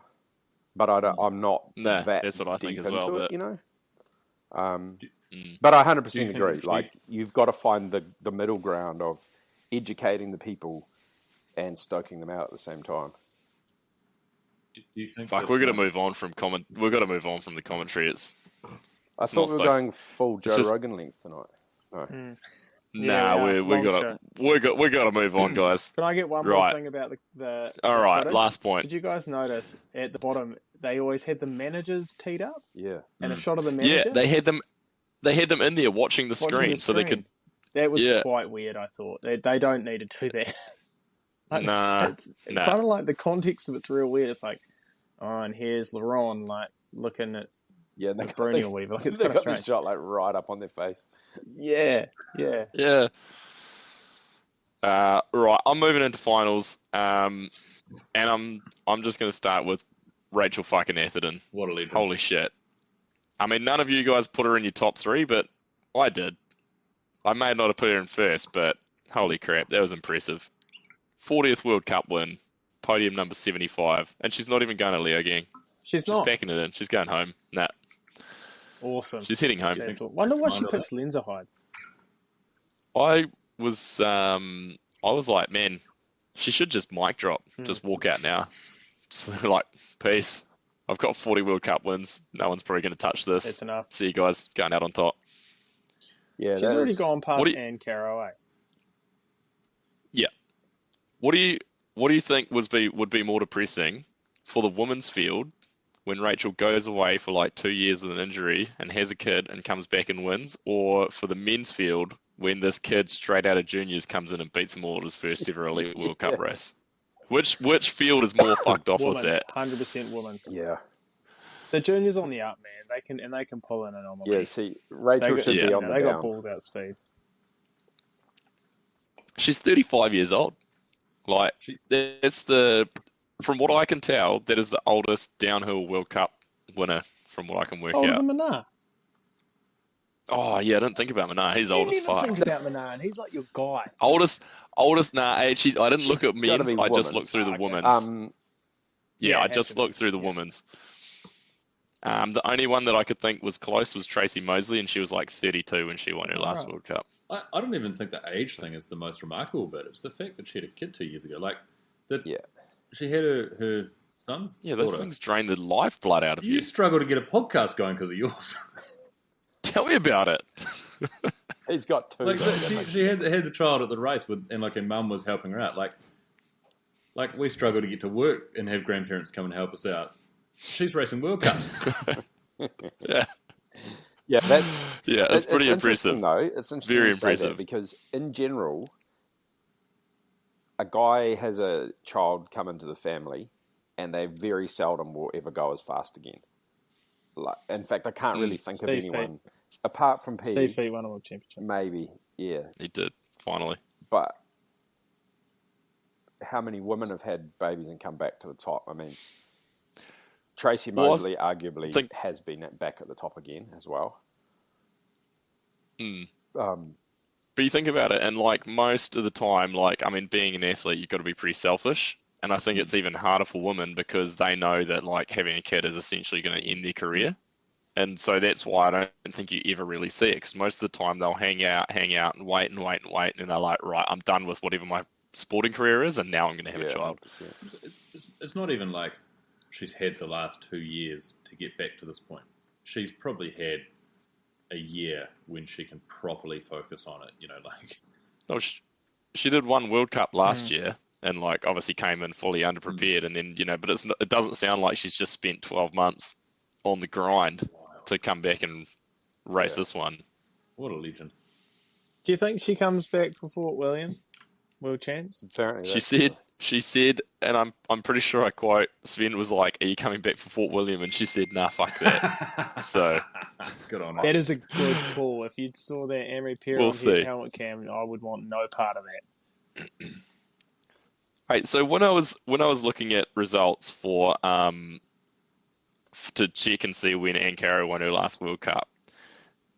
Speaker 6: But I'm not that
Speaker 5: that's what I think as well.
Speaker 6: But but I 100% agree. Like you've got to find the middle ground of educating the people and stoking them out at the same time.
Speaker 7: Do you think?
Speaker 5: Fuck, we're gonna move on from We've got to move on from the commentary.
Speaker 6: I thought we were going full Joe Rogan length tonight. No.
Speaker 5: We got to move on, guys.
Speaker 4: Can I get one more thing about the
Speaker 5: All right,
Speaker 4: footage?
Speaker 5: last point.
Speaker 4: Did you guys notice at the bottom they always had the managers teed up?
Speaker 6: Yeah.
Speaker 4: And a shot of the manager?
Speaker 5: Yeah, they had them in there watching the screen so they could.
Speaker 4: That was quite weird, I thought. They don't need to do that. It's kind of like the context of it's real weird. It's like, and here's LeRon looking at Bruni or whatever. It's kind of strange.
Speaker 6: Shot right up on their face.
Speaker 4: Yeah.
Speaker 5: Right, I'm moving into finals, and I'm just going to start with Rachel fucking Atherton.
Speaker 7: What a leader!
Speaker 5: Holy shit! I mean, none of you guys put her in your top three, but I did. I may not have put her in first, but holy crap, that was impressive. 40th World Cup win, podium number 75, and she's not even going to Leo Gang.
Speaker 4: She's
Speaker 5: not backing it in. She's going home. Nah.
Speaker 4: Awesome.
Speaker 5: She's heading home.
Speaker 4: Wonder why she picks Lenzerheide.
Speaker 5: I was like, man, she should just mic drop, just walk out now. Just like, peace. I've got 40 World Cup wins. No one's probably going to touch this.
Speaker 4: That's enough.
Speaker 5: See you guys going out on top.
Speaker 6: Yeah,
Speaker 4: she's already gone past Anne Caro, eh?
Speaker 5: Yeah. What do you? what do you think would be more depressing for the women's field when Rachel goes away for like 2 years with an injury and has a kid and comes back and wins, or for the men's field when this kid straight out of juniors comes in and beats them all at his first ever Elite World Cup race? Which field is more fucked off with that?
Speaker 4: 100% women's.
Speaker 6: Yeah.
Speaker 4: The juniors on the up, man. They can pull in anomaly.
Speaker 6: Yeah, see, Rachel should be on the
Speaker 4: They
Speaker 6: down.
Speaker 4: got balls out speed.
Speaker 5: She's 35 years old. Like, it's from what I can tell, that is the oldest downhill World Cup winner, from what I can work
Speaker 4: Older
Speaker 5: out.
Speaker 4: than Manar.
Speaker 5: Oh, yeah, I didn't think about Manar. He's old as fuck.
Speaker 4: You never think about Manar, and he's like your guy.
Speaker 5: Oldest, nah, actually, I didn't look at men's, I just looked through the women's. I just looked through the women's. The only one that I could think was close was Tracy Mosley, and she was like 32 when she won her last World Cup.
Speaker 7: I don't even think the age thing is the most remarkable bit. It's the fact that she had a kid 2 years ago. Like, she had her son.
Speaker 5: Yeah, those things drain the lifeblood out of you.
Speaker 7: You struggle to get a podcast going because of yours.
Speaker 5: Tell me about it.
Speaker 6: He's got two.
Speaker 7: Like, she had the child at the race and her mum was helping her out. Like we struggle to get to work and have grandparents come and help us out. She's racing World Cups.
Speaker 5: Yeah.
Speaker 6: Yeah,
Speaker 5: it's pretty impressive.
Speaker 6: Though it's interesting, very impressive, because in general, a guy has a child come into the family, and they very seldom will ever go as fast again. Like, in fact, I can't really think of anyone apart from P.
Speaker 4: Steve Feet won a world championship.
Speaker 6: Maybe, yeah,
Speaker 5: he did finally.
Speaker 6: But how many women have had babies and come back to the top? I mean, Tracy Mosley arguably has been back at the top again as well.
Speaker 5: But you think about it, and like most of the time, like, I mean, being an athlete, you've got to be pretty selfish. And I think it's even harder for women because they know that like having a kid is essentially going to end their career. And so that's why I don't think you ever really see it, because most of the time they'll hang out and wait. And they're like, right, I'm done with whatever my sporting career is, and now I'm going to have a child.
Speaker 7: It's not even like she's had the last 2 years to get back to this point. She's probably had a year when she can properly focus on it,
Speaker 5: No, she did one World Cup last year, and like obviously came in fully underprepared, and then but it doesn't sound like she's just spent 12 months on the grind to come back and race this one.
Speaker 7: What a legend!
Speaker 4: Do you think she comes back for Fort William World Champs?
Speaker 6: Apparently,
Speaker 5: she said, and I'm pretty sure I quote, Sven was like, "Are you coming back for Fort William?" And she said, "Nah, fuck that." So
Speaker 7: good on her.
Speaker 4: That is a good call. If you saw that Amory Perron helmet cam, I would want no part of that.
Speaker 5: Right, so when I was looking at results for to check and see when Ann Carroll won her last World Cup,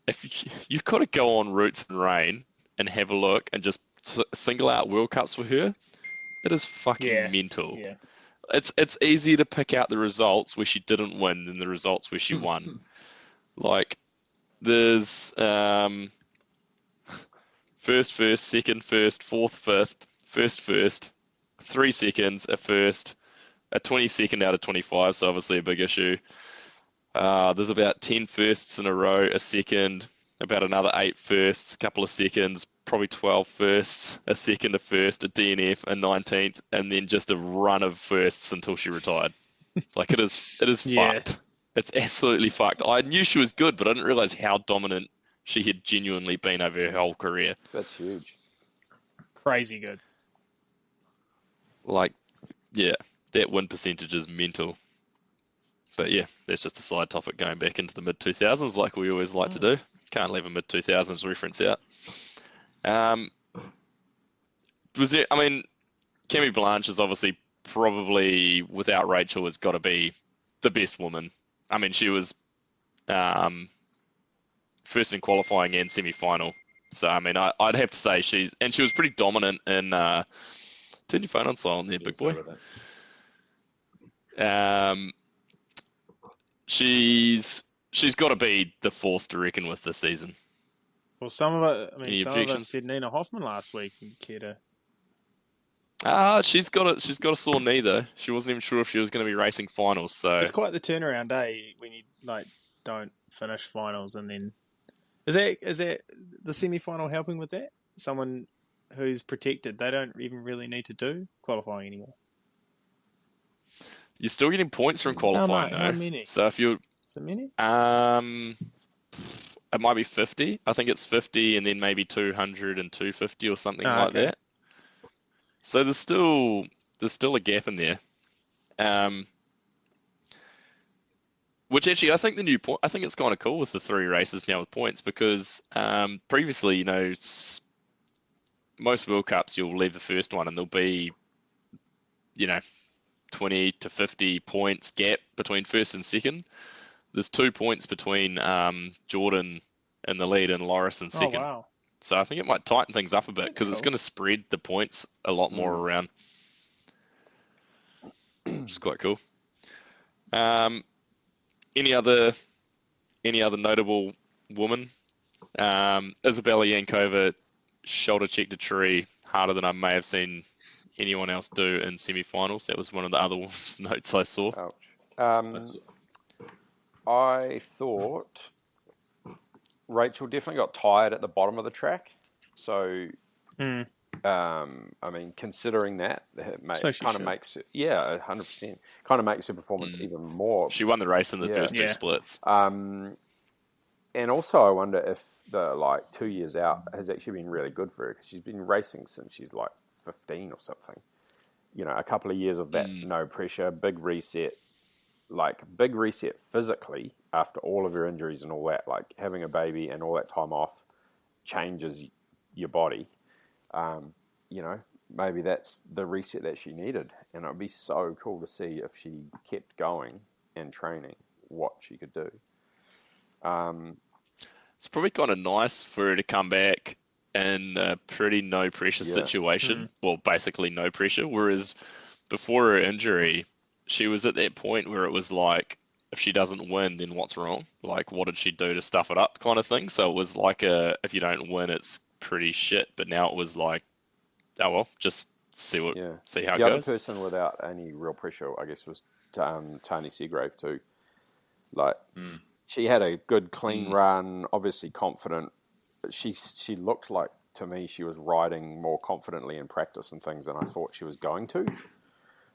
Speaker 5: if you've got to go on Roots and Rain and have a look and just single out World Cups for her, it is fucking mental. Yeah. It's easier to pick out the results where she didn't win than the results where she won. Like, there's first, second, first, fourth, fifth, first, 3 seconds, a first, a 22nd out of 25, so obviously a big issue. There's about 10 firsts in a row, a second, about another 8 firsts, a couple of seconds, probably 12 firsts, a second, a first, a DNF, a 19th, and then just a run of firsts until she retired. Like, it is fucked. It's absolutely fucked. I knew she was good, but I didn't realize how dominant she had genuinely been over her whole career.
Speaker 6: That's huge.
Speaker 4: Crazy good.
Speaker 5: Like, yeah, that win percentage is mental. But yeah, that's just a side topic going back into the mid-2000s like we always like to do. Can't leave a mid-2000s reference out. Cammy Blanche is obviously probably, without Rachel, has got to be the best woman. I mean, she was first in qualifying and semi-final. So, I mean, I'd have to say she was pretty dominant in... turn your phone on silent there, big boy. She's got to be the force to reckon with this season.
Speaker 4: Well, some of us said Nina Hoffman last week. Care to...
Speaker 5: she's got a sore knee though. She wasn't even sure if she was going to be racing finals. So
Speaker 4: it's quite the turnaround day when you don't finish finals, and then is that the semi-final helping with that? Someone who's protected, they don't even really need to do qualifying anymore.
Speaker 5: You're still getting points from qualifying, though.
Speaker 4: How many?
Speaker 5: So if you,
Speaker 4: Is it many?
Speaker 5: it might be 50. I think it's 50, and then maybe 200 and 250 or something like
Speaker 4: Okay.
Speaker 5: that. So there's still a gap in there. Which actually, I think I think it's kind of cool with the 3 races now with points, because previously, you know, most World Cups you'll leave the first one and there'll be, you know, 20 to 50 points gap between first and second. There's 2 points between Jordon in the lead and Loris in second.
Speaker 4: Oh, wow.
Speaker 5: So I think it might tighten things up a bit, because it's
Speaker 4: cool.
Speaker 5: going to spread the points a lot more around, which is quite cool. Any other notable woman? Isabella Yankova shoulder checked a tree harder than I may have seen anyone else do in semi-finals. That was one of the other notes I saw.
Speaker 6: Ouch. I thought Rachel definitely got tired at the bottom of the track. So, I mean, considering that, it kind of makes it, 100%. Kind of makes her performance even more.
Speaker 5: She won the race in the first 2 splits.
Speaker 6: And also, I wonder if the 2 years out has actually been really good for her, because she's been racing since she's 15 or something. You know, a couple of years of that, no pressure, big reset physically after all of her injuries and all that. Like having a baby and all that time off changes your body. You know, maybe that's the reset that she needed, and it would be so cool to see if she kept going and training what she could do.
Speaker 5: It's probably kind of nice for her to come back in a pretty no pressure situation. Well, basically no pressure. Whereas before her injury, she was at that point where it was like, if she doesn't win, then what's wrong? Like, what did she do to stuff it up kind of thing? So it was like if you don't win, it's pretty shit. But now it was like, oh well, just see how it goes.
Speaker 6: The other person without any real pressure, I guess, was Tani Seagrave too. She had a good clean run, obviously confident. But she looked like, to me, she was riding more confidently in practice and things than I thought she was going to.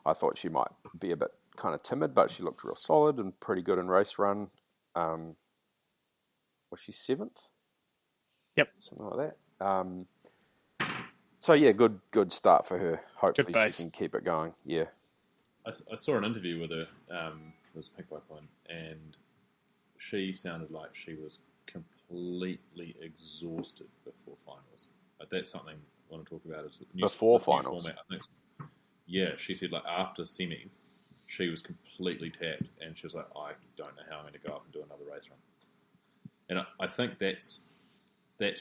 Speaker 6: I thought she might be a bit kind of timid, but she looked real solid and pretty good in race run. Was she 7th?
Speaker 4: Yep.
Speaker 6: Something like that. So yeah, good start for her. Hopefully she can keep it going. Yeah.
Speaker 7: I saw an interview with her. It was Pink Bike One, and she sounded like she was completely exhausted before finals. Like, that's something I want to talk about. Is the new
Speaker 6: finals.
Speaker 7: Format, I think. Yeah, she said after semis, she was completely tapped, and she was like, I don't know how I'm going to go up and do another race run. And I think that's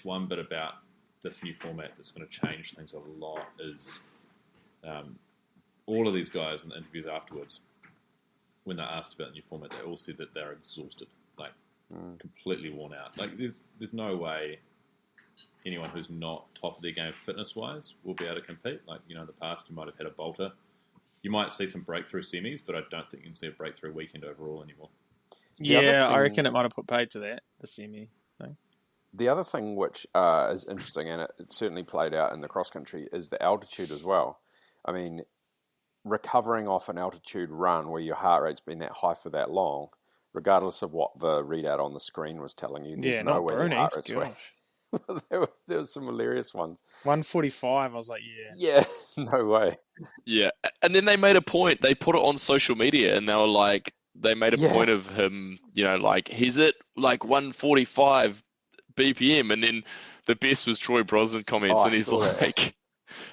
Speaker 7: one bit about this new format that's going to change things a lot. Is all of these guys in the interviews afterwards, when they're asked about the new format, they all said that they're exhausted, completely worn out. Like there's no way anyone who's not top of their game fitness-wise will be able to compete. Like, you know, in the past you might have had a bolter. You might see some breakthrough semis, but I don't think you can see a breakthrough weekend overall anymore.
Speaker 4: I reckon it might have put paid to that, the semi thing.
Speaker 6: The other thing which is interesting, and it certainly played out in the cross-country, is the altitude as well. I mean, recovering off an altitude run where your heart rate's been that high for that long, regardless of what the readout on the screen was telling you, there's no way your heart rate's way. there was some hilarious ones.
Speaker 4: 145, I was like,
Speaker 6: yeah, no way.
Speaker 5: Yeah, and then they made a point. They put it on social media, and they were like, they made a point of him, you know, like, he's at like 145 BPM, and then the best was Troy Brosnan comments, and he's like,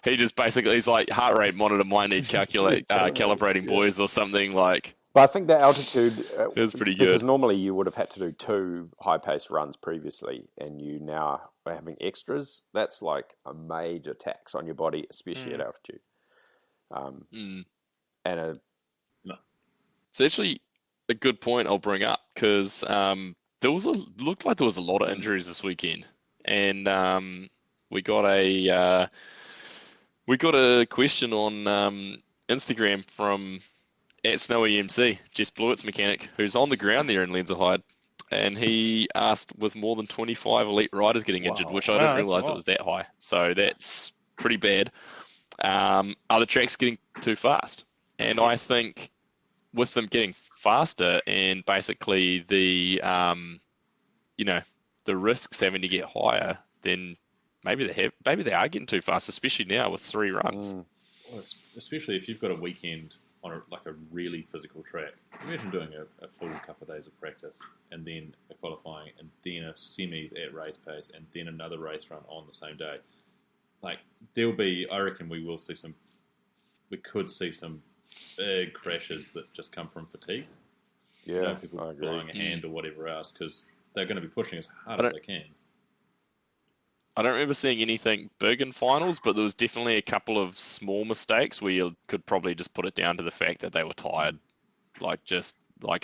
Speaker 5: he just basically, he's like, heart rate monitor might need calibrating boys or something like.
Speaker 6: But I think the altitude
Speaker 5: it was pretty good.
Speaker 6: Because normally you would have had to do 2 high-paced runs previously, and you now are having extras. That's like a major tax on your body, especially at altitude. And
Speaker 5: it's actually a good point I'll bring up, because looked like there was a lot of injuries this weekend, and we got a question on Instagram from at Snowy MC, Jess Blewett's mechanic, who's on the ground there in Lenzerheide, and he asked, with more than 25 elite riders getting injured, which I didn't realise it was that high. So that's pretty bad. Are the tracks getting too fast? And I think with them getting faster and basically the the risks having to get higher, then maybe they are getting too fast, especially now with 3 runs.
Speaker 7: Well, especially if you've got a weekend on a really physical track. Imagine doing a full couple of days of practice and then a qualifying and then a semis at race pace and then another race run on the same day. Like, I reckon we could see some big crashes that just come from fatigue.
Speaker 6: Yeah,
Speaker 7: people
Speaker 6: I agree.
Speaker 7: blowing a hand or whatever else because they're going to be pushing as hard as they can.
Speaker 5: I don't remember seeing anything big in finals, but there was definitely a couple of small mistakes where you could probably just put it down to the fact that they were tired. Like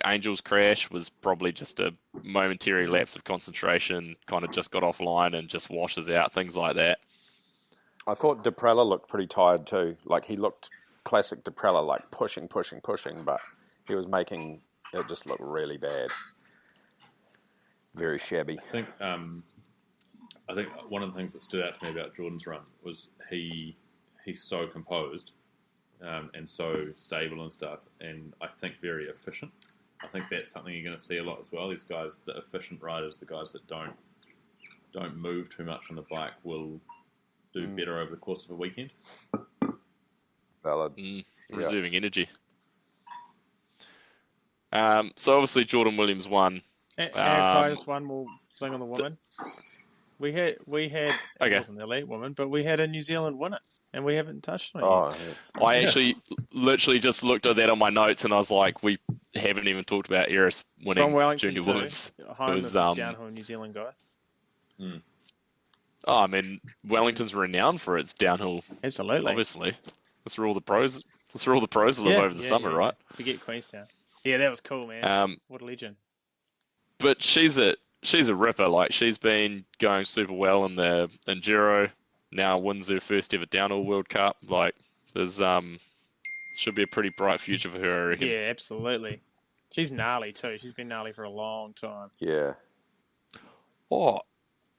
Speaker 5: Angel's crash was probably just a momentary lapse of concentration, kind of just got offline and just washes out, things like that.
Speaker 6: I thought Deprella looked pretty tired too. Like, he looked classic Deprella, like pushing, but he was making it just look really bad. Very shabby.
Speaker 7: I think one of the things that stood out to me about Jordan's run was he's so composed and so stable and stuff, and I think very efficient. I think that's something you're going to see a lot as well. These guys, the efficient riders, the guys that don't move too much on the bike, will do better over the course of a weekend.
Speaker 6: Valid.
Speaker 5: Reserving energy. So obviously Jordan Williams won.
Speaker 4: And can I just one more thing on the woman? We had
Speaker 5: Okay.
Speaker 4: It wasn't the elite woman, but we had a New Zealand winner, and we haven't touched on it
Speaker 6: Oh,
Speaker 4: yet.
Speaker 6: yes.
Speaker 5: I actually literally just looked at that on my notes and I was like, we haven't even talked about Eris winning
Speaker 4: From Wellington
Speaker 5: junior
Speaker 4: too,
Speaker 5: women's.
Speaker 4: home
Speaker 5: It was,
Speaker 4: of downhill New Zealand guys.
Speaker 5: I mean, Wellington's renowned for its downhill.
Speaker 4: Absolutely.
Speaker 5: Obviously, that's where all the pros live over the summer, right?
Speaker 4: Forget Queenstown. Yeah, that was cool, man. What a legend.
Speaker 5: But she's a ripper. Like, she's been going super well in the Enduro. Now wins her first ever downhill World Cup. Like, there's should be a pretty bright future for her, I reckon.
Speaker 4: Yeah, absolutely. She's gnarly too. She's been gnarly for a long time.
Speaker 6: Yeah.
Speaker 5: Oh,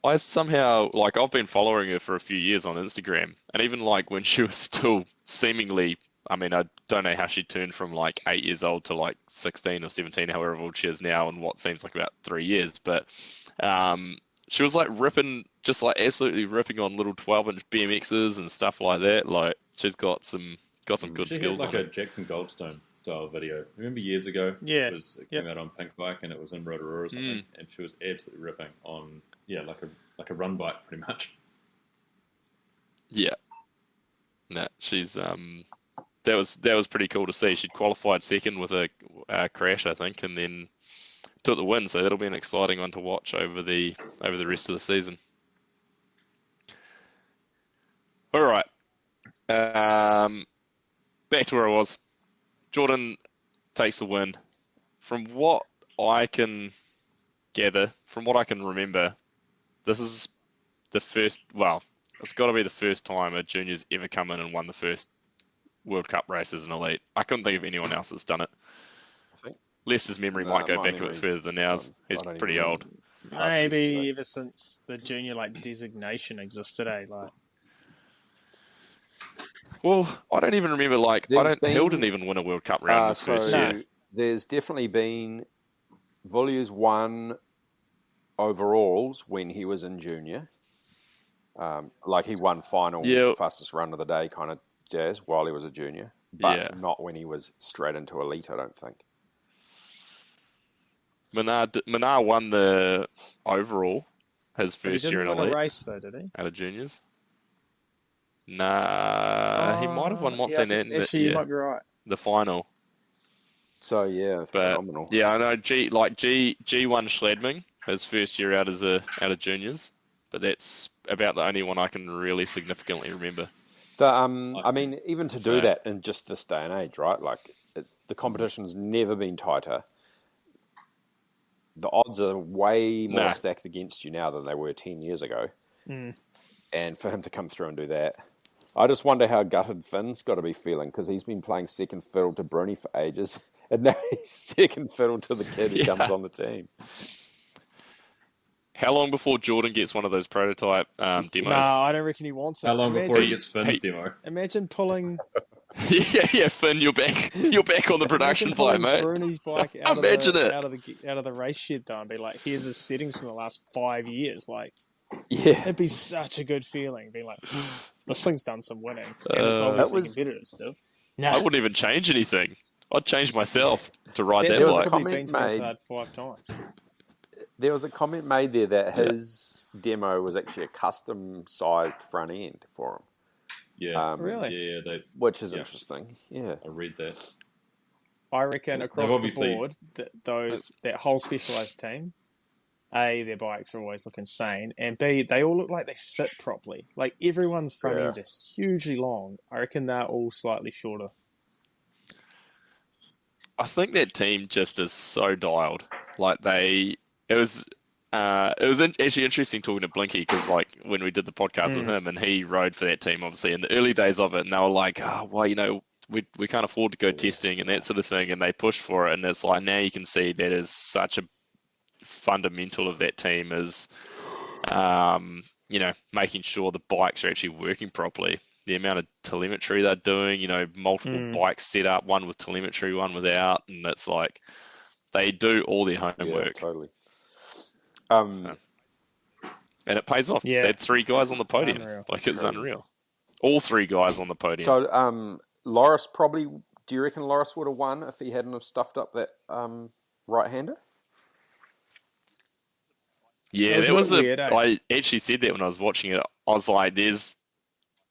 Speaker 5: I somehow, like, I've been following her for a few years on Instagram, and even like when she was still seemingly, I mean, I don't know how she turned from like 8 years old to like 16 or 17, however old she is now, in what seems like about 3 years, but she was like ripping, just like absolutely ripping on little 12-inch BMXs and stuff like that. Like, she's got some good skills
Speaker 7: She
Speaker 5: on
Speaker 7: had like
Speaker 5: it.
Speaker 7: a Jackson Goldstone style video. Remember years ago?
Speaker 4: Yeah.
Speaker 7: It came out on Pink Bike and it was in Rotorua or something, and she was absolutely ripping on like a run bike pretty much.
Speaker 5: Yeah. No, she's that was pretty cool to see. She'd qualified second with a crash, I think, and then took the win. So that'll be an exciting one to watch over the rest of the season. All right. Back to where I was. Jordan takes the win. From what I can gather, from what I can remember, this is the first. Well, it's got to be the first time a junior's ever come in and won the first World Cup race as an elite. I couldn't think of anyone else that's done it.
Speaker 6: I think
Speaker 5: Lester's memory might go back a bit further than ours. He's pretty old.
Speaker 4: Maybe ever since the junior designation existed, like.
Speaker 5: Well, I don't even remember. Hill didn't even win a World Cup round his first year.
Speaker 6: There's definitely been Volu's won overalls when he was in junior. Like, he won final, fastest run of the day kind of jazz while he was a junior, but not when he was straight into elite, I don't think.
Speaker 5: Manar won the overall his first year in
Speaker 4: elite. He didn't win
Speaker 5: elite.
Speaker 4: A race though, did he?
Speaker 5: Out of juniors. Nah, he might have won Montserrat.
Speaker 4: Actually, you might be right.
Speaker 5: The final.
Speaker 6: So yeah, phenomenal.
Speaker 5: Yeah, I know. G won Schladming his first year out of juniors, but that's about the only one I can really significantly remember.
Speaker 6: I mean, even to do that in just this day and age, right? Like, the competition's never been tighter. The odds are way more stacked against you now than they were 10 years ago. And for him to come through and do that, I just wonder how gutted Finn's got to be feeling, because he's been playing second fiddle to Bruni for ages, and now he's second fiddle to the kid who comes on the team.
Speaker 5: How long before Jordon gets one of those prototype demos?
Speaker 4: No, I don't reckon he wants it.
Speaker 7: How long before he gets Finn's
Speaker 5: Hey.
Speaker 7: demo?
Speaker 4: Imagine pulling
Speaker 5: yeah, Finn, you're back. You're back on the production
Speaker 4: imagine pulling
Speaker 5: bike, mate.
Speaker 4: Bruni's bike out
Speaker 5: Imagine it.
Speaker 4: out of the race shed though, and be like, here's his settings from the last 5 years. Like,
Speaker 6: Yeah.
Speaker 4: it'd be such a good feeling, being like, this thing's done some winning, and it's obviously
Speaker 6: That was-
Speaker 4: competitive still.
Speaker 5: I wouldn't even change anything. I'd change myself to ride that
Speaker 6: There was a
Speaker 5: bike.
Speaker 4: probably been
Speaker 6: comment
Speaker 4: to
Speaker 6: made.
Speaker 4: inside 5 times.
Speaker 6: There was a comment made there that his demo was actually a custom-sized front end for him,
Speaker 7: Yeah.
Speaker 4: Really?
Speaker 7: Yeah,
Speaker 6: which is
Speaker 7: Yeah.
Speaker 6: interesting. Yeah.
Speaker 7: I read that.
Speaker 4: I reckon across the
Speaker 7: obviously-
Speaker 4: board, that whole specialised team, A, their bikes are always look insane, and B, they all look like they fit properly. Like, everyone's front
Speaker 6: Yeah.
Speaker 4: ends are hugely long. I reckon they're all slightly shorter.
Speaker 5: I think that team just is so dialed. Like it was actually interesting talking to Blinky because like when we did the podcast with him and he rode for that team obviously in the early days of it, and they were like, oh, well, you know, we can't afford to go testing and that sort of thing, and they pushed for it, and it's like now you can see that is such a fundamental of that team is, you know, making sure the bikes are actually working properly. The amount of telemetry they're doing, you know, multiple bikes set up, one with telemetry, one without, and it's like they do all their
Speaker 6: Yeah,
Speaker 5: homework,
Speaker 6: totally.
Speaker 5: and it pays off.
Speaker 4: Yeah.
Speaker 5: They had 3 guys on the podium,
Speaker 4: Unreal.
Speaker 5: like it's unreal. All 3 guys on the podium.
Speaker 6: So, Loris probably. Do you reckon Loris would have won if he hadn't have stuffed up that right-hander?
Speaker 5: Yeah,
Speaker 4: It was
Speaker 5: that
Speaker 4: a
Speaker 5: was
Speaker 4: bit weird, eh?
Speaker 5: I actually said that when I was watching it. I was like, "There's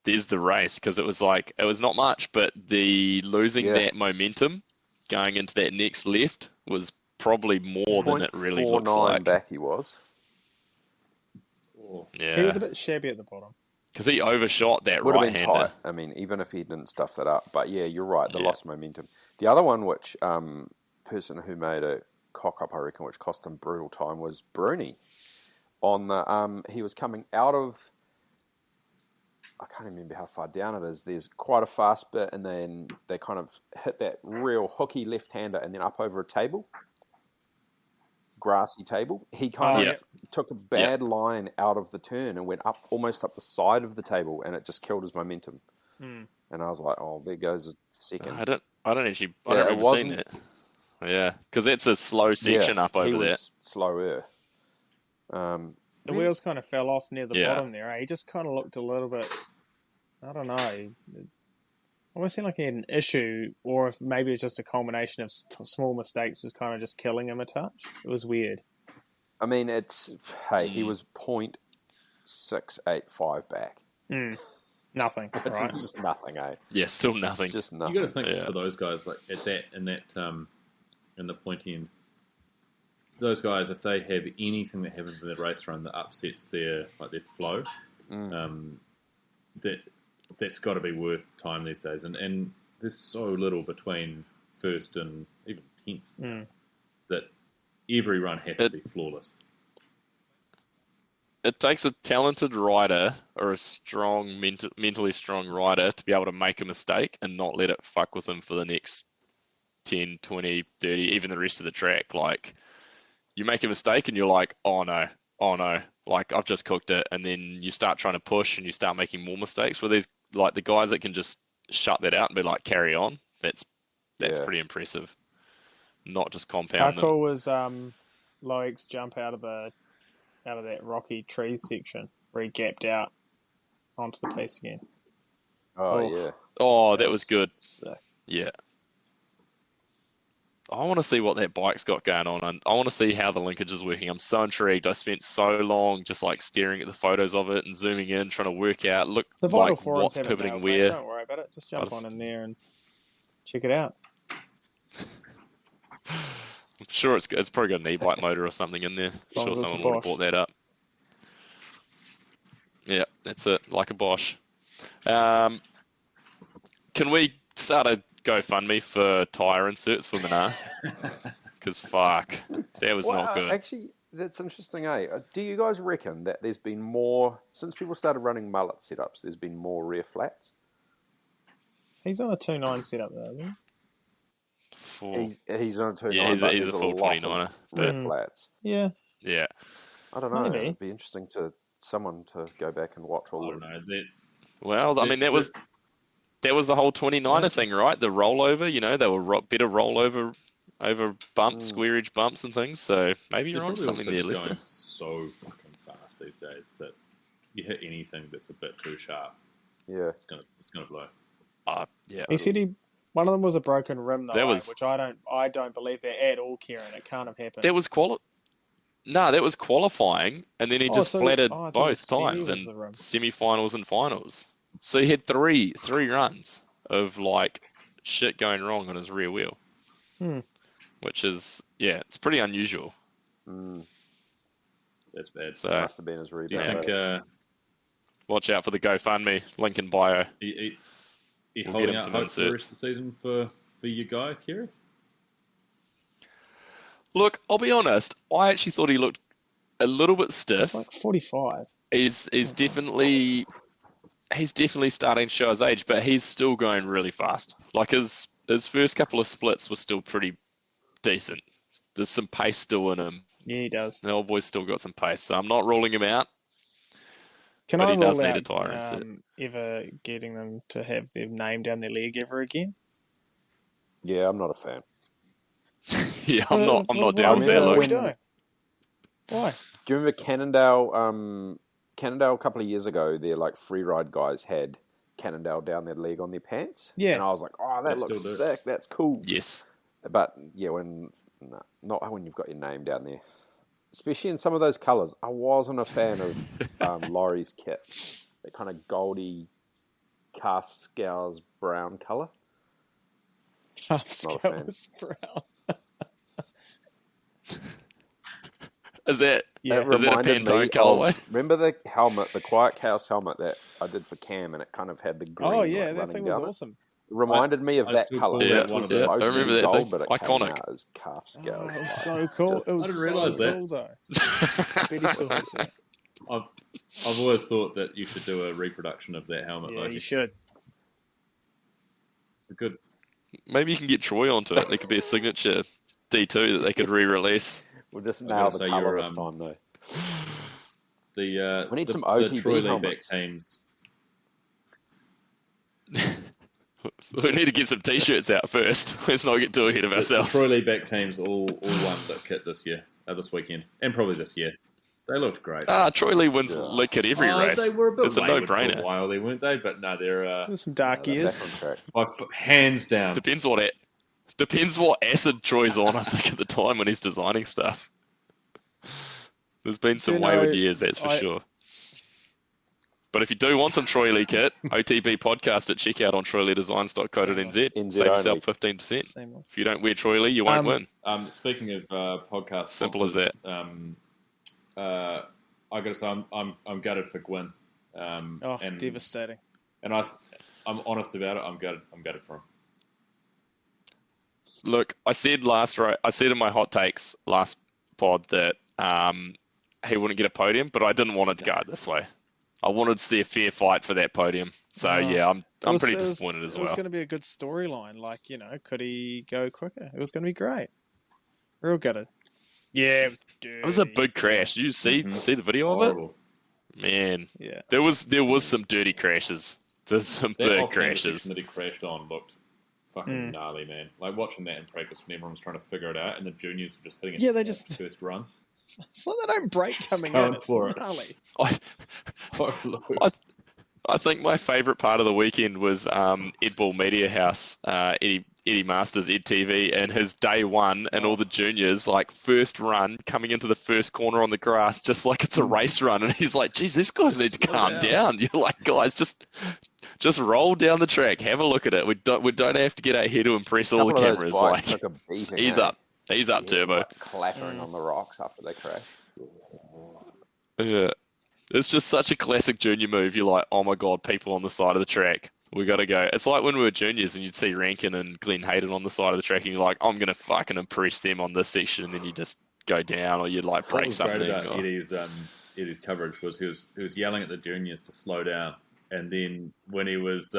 Speaker 5: the race," because it was like it was not much, but the losing that momentum going into that next left was probably more than it really looks
Speaker 6: 0.49
Speaker 5: like.
Speaker 6: back he was.
Speaker 4: He
Speaker 5: Yeah,
Speaker 4: was a bit shabby at the bottom.
Speaker 5: because he overshot that
Speaker 6: Would have
Speaker 5: right
Speaker 6: been
Speaker 5: hander.
Speaker 6: tight. I mean, even if he didn't stuff it up. But yeah, you're right. The
Speaker 5: Yeah.
Speaker 6: lost momentum. The other one, which person who made a cock up, I reckon, which cost him brutal time, was Bruni. On the he was coming out of. I can't remember how far down it is. There's quite a fast bit, and then they kind of hit that real hooky left-hander, and then up over a table, grassy table. He kind of took a bad line out of the turn and went up almost up the side of the table, and it just killed his momentum. And I was like, "Oh, there goes a second."
Speaker 5: I don't actually. I
Speaker 6: Yeah,
Speaker 5: don't
Speaker 6: it
Speaker 5: remember seeing
Speaker 6: wasn't-
Speaker 5: that. Yeah, because that's a slow section up
Speaker 6: he
Speaker 5: over
Speaker 6: was
Speaker 5: there.
Speaker 6: slower.
Speaker 4: The wheels kind of fell off near the
Speaker 5: Yeah.
Speaker 4: bottom there. Eh? He just kind of looked a little bit, I don't know. It almost seemed like he had an issue, or if maybe it's just a combination of small mistakes was kind of just killing him a touch. It was weird.
Speaker 6: I mean, he was 0.685 back.
Speaker 4: Nothing,
Speaker 6: Which
Speaker 4: right?
Speaker 6: is just nothing, eh?
Speaker 5: Yeah, still nothing.
Speaker 6: It's just nothing.
Speaker 7: You got to think
Speaker 5: Yeah.
Speaker 7: for those guys like in the pointy end. Those guys, if they have anything that happens in their race run that upsets their flow, that's got to be worth time these days. And there's so little between first and even 10th that every run has to be flawless.
Speaker 5: It takes a talented rider or a strong, mentally strong rider to be able to make a mistake and not let it fuck with them for the next 10, 20, 30, even the rest of the track. Like, you make a mistake and you're like, oh no, like I've just cooked it. And then you start trying to push and you start making more mistakes. Where there's like the guys that can just shut that out and be like, carry on. That's pretty impressive. Not just compound
Speaker 4: How cool was Loic's jump out of that rocky trees section where he gapped out onto the piece again?
Speaker 6: Oh,
Speaker 4: Oof.
Speaker 6: yeah.
Speaker 5: Oh, that was good.
Speaker 4: Sick.
Speaker 5: Yeah. I want to see what that bike's got going on, and I want to see how the linkage is working. I'm so intrigued. I spent so long just like staring at the photos of it and zooming in, trying to work out,
Speaker 4: The Vital
Speaker 5: like
Speaker 4: Forums
Speaker 5: what's
Speaker 4: have it
Speaker 5: pivoting
Speaker 4: nailed, mate.
Speaker 5: where.
Speaker 4: Don't worry about it. Just jump
Speaker 5: I just-
Speaker 4: on in there and check it out.
Speaker 5: I'm sure it's probably got an e-bike motor or something in there.
Speaker 4: long
Speaker 5: Sure,
Speaker 4: as it's
Speaker 5: someone
Speaker 4: a
Speaker 5: would have
Speaker 4: Bosch.
Speaker 5: brought that up. Yeah, that's it, like a Bosch. Can we start a GoFundMe for tyre inserts for Manar? Because fuck, that was not good.
Speaker 6: Actually, that's interesting, eh? Do you guys reckon that there's been more, since people started running mullet setups, there's been more rear flats?
Speaker 4: He's on a 2.9 setup there, isn't he?
Speaker 5: For-
Speaker 6: He's on a 2.9,
Speaker 5: Yeah, he's a
Speaker 6: but there's
Speaker 5: full
Speaker 6: lot of
Speaker 5: 29er,
Speaker 6: rear flats.
Speaker 4: Yeah.
Speaker 5: Yeah.
Speaker 6: I don't know.
Speaker 4: Maybe.
Speaker 6: It'd be interesting to someone to go back and watch all
Speaker 7: I
Speaker 6: of
Speaker 7: don't
Speaker 6: it.
Speaker 7: know.
Speaker 5: Well, I mean, that was the whole 29er thing, right? The rollover, they were better rollover over bumps, square edge bumps and things. So maybe you're on something there, Lester.
Speaker 7: Going so fucking fast these days that you hit anything that's a bit too sharp,
Speaker 6: Yeah.
Speaker 7: it's gonna blow.
Speaker 5: Yeah.
Speaker 4: He said one of them was a broken rim though,
Speaker 5: That was-
Speaker 4: which I don't believe that at all, Kieran. It can't have happened.
Speaker 5: That was that was qualifying, and then he just flattered
Speaker 4: I thought
Speaker 5: both
Speaker 4: semi
Speaker 5: times
Speaker 4: was
Speaker 5: in
Speaker 4: the rim.
Speaker 5: semi-finals and finals. So he had three runs of like shit going wrong on his rear wheel, which is it's pretty unusual.
Speaker 7: That's bad.
Speaker 5: So
Speaker 6: Must have been his
Speaker 7: Do you
Speaker 6: rebound.
Speaker 7: think
Speaker 5: watch out for the GoFundMe link in bio.
Speaker 7: he
Speaker 5: We'll
Speaker 7: holding
Speaker 5: get him
Speaker 7: out
Speaker 5: some
Speaker 7: hope for the
Speaker 5: inserts.
Speaker 7: rest of the season for your guy, Kerry?
Speaker 5: Look, I'll be honest. I actually thought he looked a little bit
Speaker 4: It's
Speaker 5: stiff.
Speaker 4: like 45.
Speaker 5: He's definitely starting to show his age, but he's still going really fast. Like his first couple of splits were still pretty decent. There's some pace still in him.
Speaker 4: Yeah, he does.
Speaker 5: The old boy's still got some pace, so I'm not ruling him out.
Speaker 4: Can
Speaker 5: But
Speaker 4: I
Speaker 5: he does
Speaker 4: rule
Speaker 5: need a
Speaker 4: out
Speaker 5: tyre insert.
Speaker 4: ever getting them to have their name down their leg ever again?
Speaker 6: Yeah, I'm not a fan.
Speaker 5: Yeah, I'm not down with
Speaker 6: I
Speaker 5: that.
Speaker 6: remember
Speaker 4: What are
Speaker 5: Look,
Speaker 4: we doing? Why?
Speaker 6: Do you remember Cannondale? Cannondale a couple of years ago, their like free ride guys had Cannondale down their leg on their pants.
Speaker 4: Yeah.
Speaker 6: And I was like, oh, that
Speaker 7: They
Speaker 6: looks
Speaker 7: still do.
Speaker 6: sick. That's cool.
Speaker 5: yes.
Speaker 6: But yeah, not when you've got your name down there. Especially in some of those colours. I wasn't a fan of Laurie's kit. That kind of goldy calf scours brown colour.
Speaker 4: Calf
Speaker 6: Not a fan.
Speaker 4: scales brown.
Speaker 5: Is that
Speaker 4: Yeah.
Speaker 6: That
Speaker 5: is that a
Speaker 6: reminded me
Speaker 5: Pantone colorway?
Speaker 6: of, remember the helmet, the Quiet House helmet that I did for Cam, and it kind of had the green.
Speaker 4: Oh yeah,
Speaker 6: like,
Speaker 4: that
Speaker 6: running
Speaker 4: thing was
Speaker 6: down it?
Speaker 4: awesome.
Speaker 6: Reminded me of
Speaker 7: I
Speaker 6: that
Speaker 7: still
Speaker 6: colour.
Speaker 7: call
Speaker 5: Yeah,
Speaker 6: It was
Speaker 5: yeah, I
Speaker 6: supposed to
Speaker 5: remember
Speaker 6: be
Speaker 5: that
Speaker 6: gold,
Speaker 5: thing.
Speaker 6: but it came
Speaker 5: Iconic.
Speaker 6: out as calf
Speaker 4: Oh,
Speaker 6: scales.
Speaker 4: it was so cool.
Speaker 6: Just-
Speaker 4: It was
Speaker 7: I didn't
Speaker 4: so
Speaker 7: realise that.
Speaker 4: cool though. Betty still has that.
Speaker 7: I've always thought that you should do a reproduction of that helmet.
Speaker 4: Yeah,
Speaker 7: Like,
Speaker 4: you
Speaker 7: it's
Speaker 4: should.
Speaker 7: a good.
Speaker 5: Maybe you can get Troy onto it. It could be a signature D2 that they could re-release.
Speaker 6: We'll just
Speaker 7: I
Speaker 6: nail
Speaker 7: gotta
Speaker 6: the
Speaker 7: say,
Speaker 6: colour
Speaker 7: you're,
Speaker 6: this time, though.
Speaker 7: The
Speaker 6: We need
Speaker 7: the,
Speaker 6: some
Speaker 7: the
Speaker 6: OTB
Speaker 7: Troy Lee back
Speaker 6: helmets.
Speaker 7: teams.
Speaker 5: So we need to get some T-shirts out first. Let's not get too ahead of
Speaker 7: The
Speaker 5: ourselves.
Speaker 7: Troy Lee back teams all won the kit this weekend, and probably this year. They looked great.
Speaker 5: Troy Lee wins League at every race.
Speaker 7: They were a bit
Speaker 5: It's a
Speaker 7: wayward for
Speaker 5: no-brainer.
Speaker 7: a while, they weren't they? But no, they're
Speaker 4: There's some dark
Speaker 6: They're
Speaker 4: years.
Speaker 6: back on track.
Speaker 7: hands down.
Speaker 5: Depends what acid Troy's on, I think, at the time when he's designing stuff. There's been some
Speaker 4: You know,
Speaker 5: wayward years, that's for
Speaker 4: I-
Speaker 5: sure. But if you do want some Troy Lee kit, OTB podcast at checkout on troyleedesigns.co.nz.
Speaker 6: NZ
Speaker 5: Save yourself
Speaker 6: only.
Speaker 5: 15%.
Speaker 4: Seamless.
Speaker 5: If you don't wear Troy Lee, you won't win.
Speaker 7: Speaking of podcast,
Speaker 5: Simple as
Speaker 7: sponsors, I got to say, I'm gutted for Gwyn. And
Speaker 4: Devastating.
Speaker 7: And I'm honest about it. I'm gutted for him.
Speaker 5: Look, I said in my hot takes last pod that he wouldn't get a podium, but I didn't want it to go this way. I wanted to see a fair fight for that podium. So yeah, I'm pretty disappointed as
Speaker 4: It was
Speaker 5: well.
Speaker 4: going to be a good storyline. Like, could he go quicker? It was going to be great. Real gutted. Yeah, it was dirty.
Speaker 5: It was a big crash. Did you see the video of it?
Speaker 7: Horrible.
Speaker 5: Man,
Speaker 4: Yeah.
Speaker 5: there was some dirty crashes. There's some
Speaker 7: That
Speaker 5: big
Speaker 7: off-camera
Speaker 5: crashes.
Speaker 7: section that he crashed on looked fucking gnarly, man. Like watching that in practice when everyone was trying to figure it out, and the juniors were just hitting it.
Speaker 4: Yeah, they
Speaker 7: on
Speaker 4: just-
Speaker 7: the first run.
Speaker 4: It's like they don't break coming
Speaker 7: Going
Speaker 4: in. It's
Speaker 7: for it.
Speaker 4: gnarly.
Speaker 7: So loose.
Speaker 5: I think my favourite part of the weekend was Ed Bull Media House, Eddie Masters, Ed TV, and his day one, and all the juniors, like first run, coming into the first corner on the grass, just like it's a race run. And he's like, geez, these guys need to calm down. You're like, guys, just roll down the track, have a look at it. We don't have to get out here to impress all the
Speaker 6: Couple of those
Speaker 5: cameras.
Speaker 6: bikes
Speaker 5: Like,
Speaker 6: took a beating,
Speaker 5: ease
Speaker 6: eh?
Speaker 5: up. Ease up, Turbo.
Speaker 6: Like clattering on the rocks after they crash.
Speaker 5: Yeah. It's just such a classic junior move. You're like, oh my God, people on the side of the track. We got to go. It's like when we were juniors and you'd see Rankin and Glenn Hayden on the side of the track and you're like, I'm going to fucking impress them on this section. And then you just go down or you'd like
Speaker 7: What
Speaker 5: break
Speaker 7: was
Speaker 5: something.
Speaker 7: great about
Speaker 5: or-
Speaker 7: Eddie's coverage was he was yelling at the juniors to slow down, and then when he was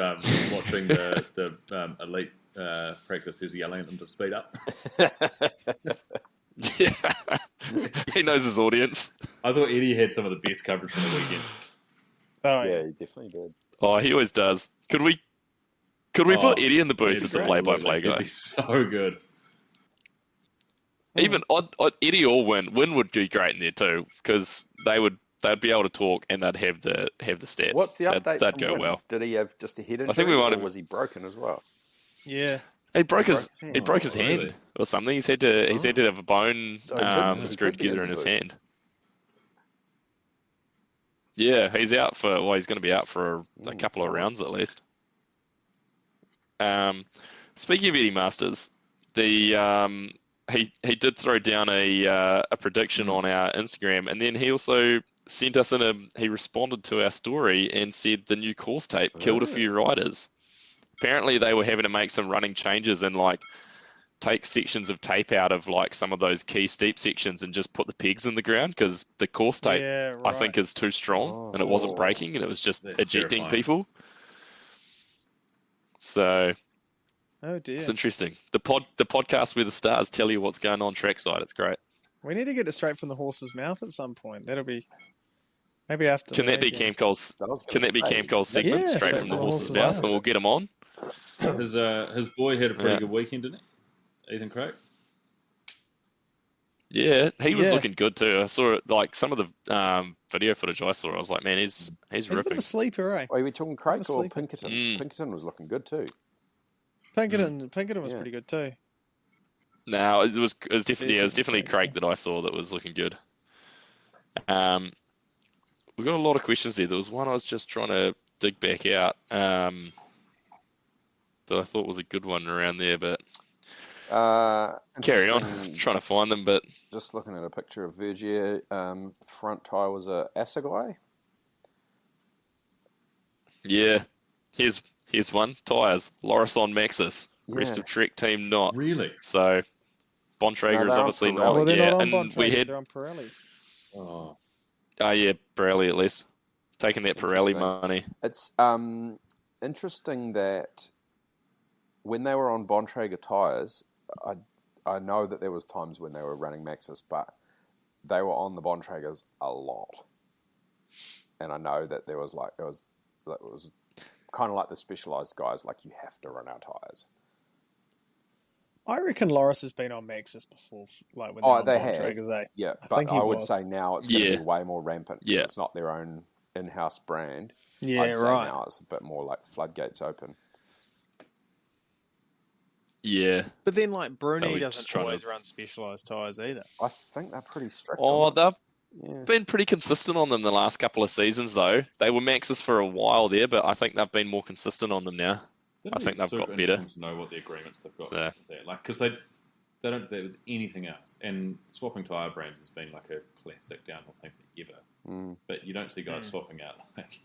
Speaker 7: watching the elite practice, he was yelling at them to speed up.
Speaker 5: Yeah, he knows his audience.
Speaker 7: I thought Eddie had some of the best coverage from the weekend.
Speaker 4: Oh,
Speaker 6: Yeah, he definitely did.
Speaker 5: Oh, he always does. Could we put Eddie in the booth as the play-by-play
Speaker 7: It'd
Speaker 5: guy?
Speaker 7: be so good.
Speaker 5: Even Eddie or Win would do great in there too, because they'd be able to talk and they'd have the stats.
Speaker 6: What's the update
Speaker 5: That'd
Speaker 6: from
Speaker 5: go
Speaker 6: Win?
Speaker 5: well.
Speaker 6: Did he have just a head injury,
Speaker 5: I think we might
Speaker 6: or
Speaker 5: have.
Speaker 6: was he broken as well?
Speaker 4: Yeah.
Speaker 5: He broke his
Speaker 7: Oh,
Speaker 5: hand
Speaker 7: really?
Speaker 5: or something. He's had to have a bone
Speaker 6: So he
Speaker 5: screwed
Speaker 6: could be in
Speaker 5: together in
Speaker 6: the
Speaker 5: his
Speaker 6: booth.
Speaker 5: hand. Yeah, he's out for. Well, he's going to be out for a couple of rounds at least. Speaking of Eddie Masters, he did throw down a prediction on our Instagram, and then he also sent us he responded to our story and said the new course tape killed a few riders. Apparently they were having to make some running changes and like take sections of tape out of like some of those key steep sections and just put the pegs in the ground because the course tape I think is too strong and it wasn't breaking and it was just
Speaker 7: That's
Speaker 5: ejecting
Speaker 7: terrifying.
Speaker 5: people. So
Speaker 4: Oh dear.
Speaker 5: it's interesting. The podcast where the stars tell you what's going on trackside. It's great.
Speaker 4: We need to get it straight from the horse's mouth at some point. That'll be maybe after.
Speaker 5: Can
Speaker 4: the
Speaker 5: that be
Speaker 4: weekend.
Speaker 5: Camp Cole's? Can that be Camp Cole's segment
Speaker 4: Yeah,
Speaker 5: straight from the horse's mouth, and we'll get him on?
Speaker 7: His boy had a pretty good weekend, didn't he? Ethan Craig.
Speaker 5: Yeah, he was
Speaker 4: Yeah.
Speaker 5: looking good too. I saw it, like some of the video footage I saw. I was like, man, he's
Speaker 4: He's a bit
Speaker 5: ripping.
Speaker 4: of a sleeper, eh?
Speaker 6: Are we talking Craig or
Speaker 4: sleeper.
Speaker 6: Pinkerton? Pinkerton was looking good too.
Speaker 4: Pinkerton was
Speaker 6: Yeah.
Speaker 4: pretty good too.
Speaker 5: No, it was definitely
Speaker 4: Decent,
Speaker 5: Craig that I saw that was looking good. We've got a lot of questions there. There was one I was just trying to dig back out that I thought was a good one around there, but carry on.
Speaker 6: Interesting.
Speaker 5: Trying to find them, but
Speaker 6: Just looking at a picture of Vergier, front tyre was a Assegai.
Speaker 5: yeah, here's one. Tyres, Loris on Maxxis. Rest
Speaker 6: Yeah.
Speaker 5: of Trek team not.
Speaker 7: Really?
Speaker 5: So Bontrager
Speaker 6: No,
Speaker 5: is
Speaker 6: they're on
Speaker 5: obviously
Speaker 6: Pirelli.
Speaker 5: not.
Speaker 4: Well, they're
Speaker 5: yeah,
Speaker 4: not on
Speaker 5: and we
Speaker 4: Bontrages,
Speaker 5: had
Speaker 4: they're on Pirellis.
Speaker 7: Oh,
Speaker 5: yeah, Pirelli at least taking that Pirelli
Speaker 6: Interesting.
Speaker 5: money.
Speaker 6: It's interesting that when they were on Bontrager tyres, I know that there was times when they were running Maxxis, but they were on the Bontragers a lot. And I know that it was kind of like the specialised guys, like you have to run our tyres.
Speaker 4: I reckon Loris has been on Maxxis before, like when they're on
Speaker 6: they have.
Speaker 4: Bontrages, eh?
Speaker 6: Yeah,
Speaker 4: I
Speaker 6: but
Speaker 4: think he
Speaker 6: I would
Speaker 4: was.
Speaker 6: say now it's going to
Speaker 5: Yeah.
Speaker 6: be way more rampant because
Speaker 5: Yeah.
Speaker 6: it's not their own in-house brand.
Speaker 4: Yeah,
Speaker 6: I'd say
Speaker 4: right.
Speaker 6: now it's a bit more like floodgates open.
Speaker 5: Yeah.
Speaker 4: But then, like, Bruni
Speaker 5: But we
Speaker 4: doesn't
Speaker 5: just try to-
Speaker 4: always run specialised tyres either.
Speaker 6: I think they're pretty strict.
Speaker 5: Oh,
Speaker 6: on them.
Speaker 5: they've been pretty consistent on them the last couple of seasons, though. They were Maxxis for a while there, but I think they've been more consistent on them now. I think they've got better.
Speaker 7: To know what the agreements they've got
Speaker 5: So-
Speaker 7: with that, like because they don't do that with anything else. And swapping tyre brands has been like a classic downhill thing forever.
Speaker 6: Mm.
Speaker 7: But you don't see guys swapping out like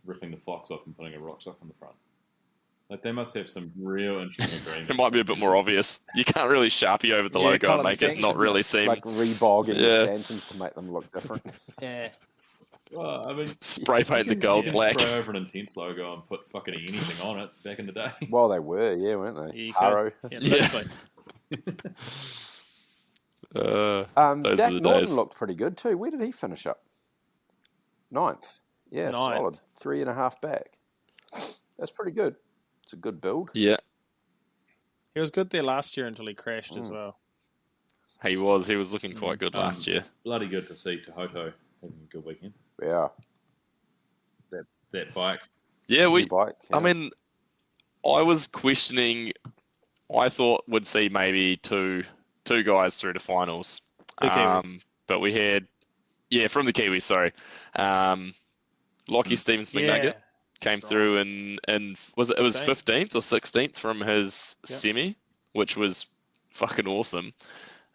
Speaker 7: ripping the Fox off and putting a rock sock on the front. Like they must have some real interesting agreements.
Speaker 5: It might be a bit more obvious. You can't really Sharpie over the
Speaker 4: Yeah,
Speaker 5: logo
Speaker 4: colour
Speaker 5: and make it not
Speaker 4: distinctions.
Speaker 5: really seem
Speaker 6: Like rebogging
Speaker 5: Yeah.
Speaker 6: the stanchions to make them look different.
Speaker 4: Yeah.
Speaker 7: Well, I mean,
Speaker 5: spray paint the
Speaker 7: you
Speaker 5: gold
Speaker 7: can
Speaker 5: black.
Speaker 7: spray over an Intense logo and put fucking anything on it back in the day.
Speaker 6: Well, they were, yeah, weren't they?
Speaker 4: You
Speaker 6: Haro.
Speaker 4: could. Yeah,
Speaker 5: Yeah.
Speaker 4: literally.
Speaker 5: Those
Speaker 6: Dak
Speaker 5: are the
Speaker 6: Norton
Speaker 5: days.
Speaker 6: looked pretty good too. Where did he finish up? 9th. Yeah,
Speaker 4: Ninth.
Speaker 6: solid. 3.5 back. That's pretty good. It's a good build.
Speaker 5: Yeah,
Speaker 4: He was good there last year until he crashed as well.
Speaker 5: he was. He was looking quite good last year.
Speaker 7: Bloody good to see Tohoto having a good weekend.
Speaker 6: Yeah.
Speaker 7: That bike.
Speaker 5: Yeah,
Speaker 6: New bike.
Speaker 5: I
Speaker 6: yeah.
Speaker 5: mean, I was questioning. I thought we'd see maybe two guys through to finals.
Speaker 4: Two Kiwis.
Speaker 5: But we had, from the Kiwis. Sorry, Lockie Stevens McNugget came
Speaker 4: Strong.
Speaker 5: through and was it was
Speaker 4: 15th.
Speaker 5: 15th or 16th from his semi, which was fucking awesome.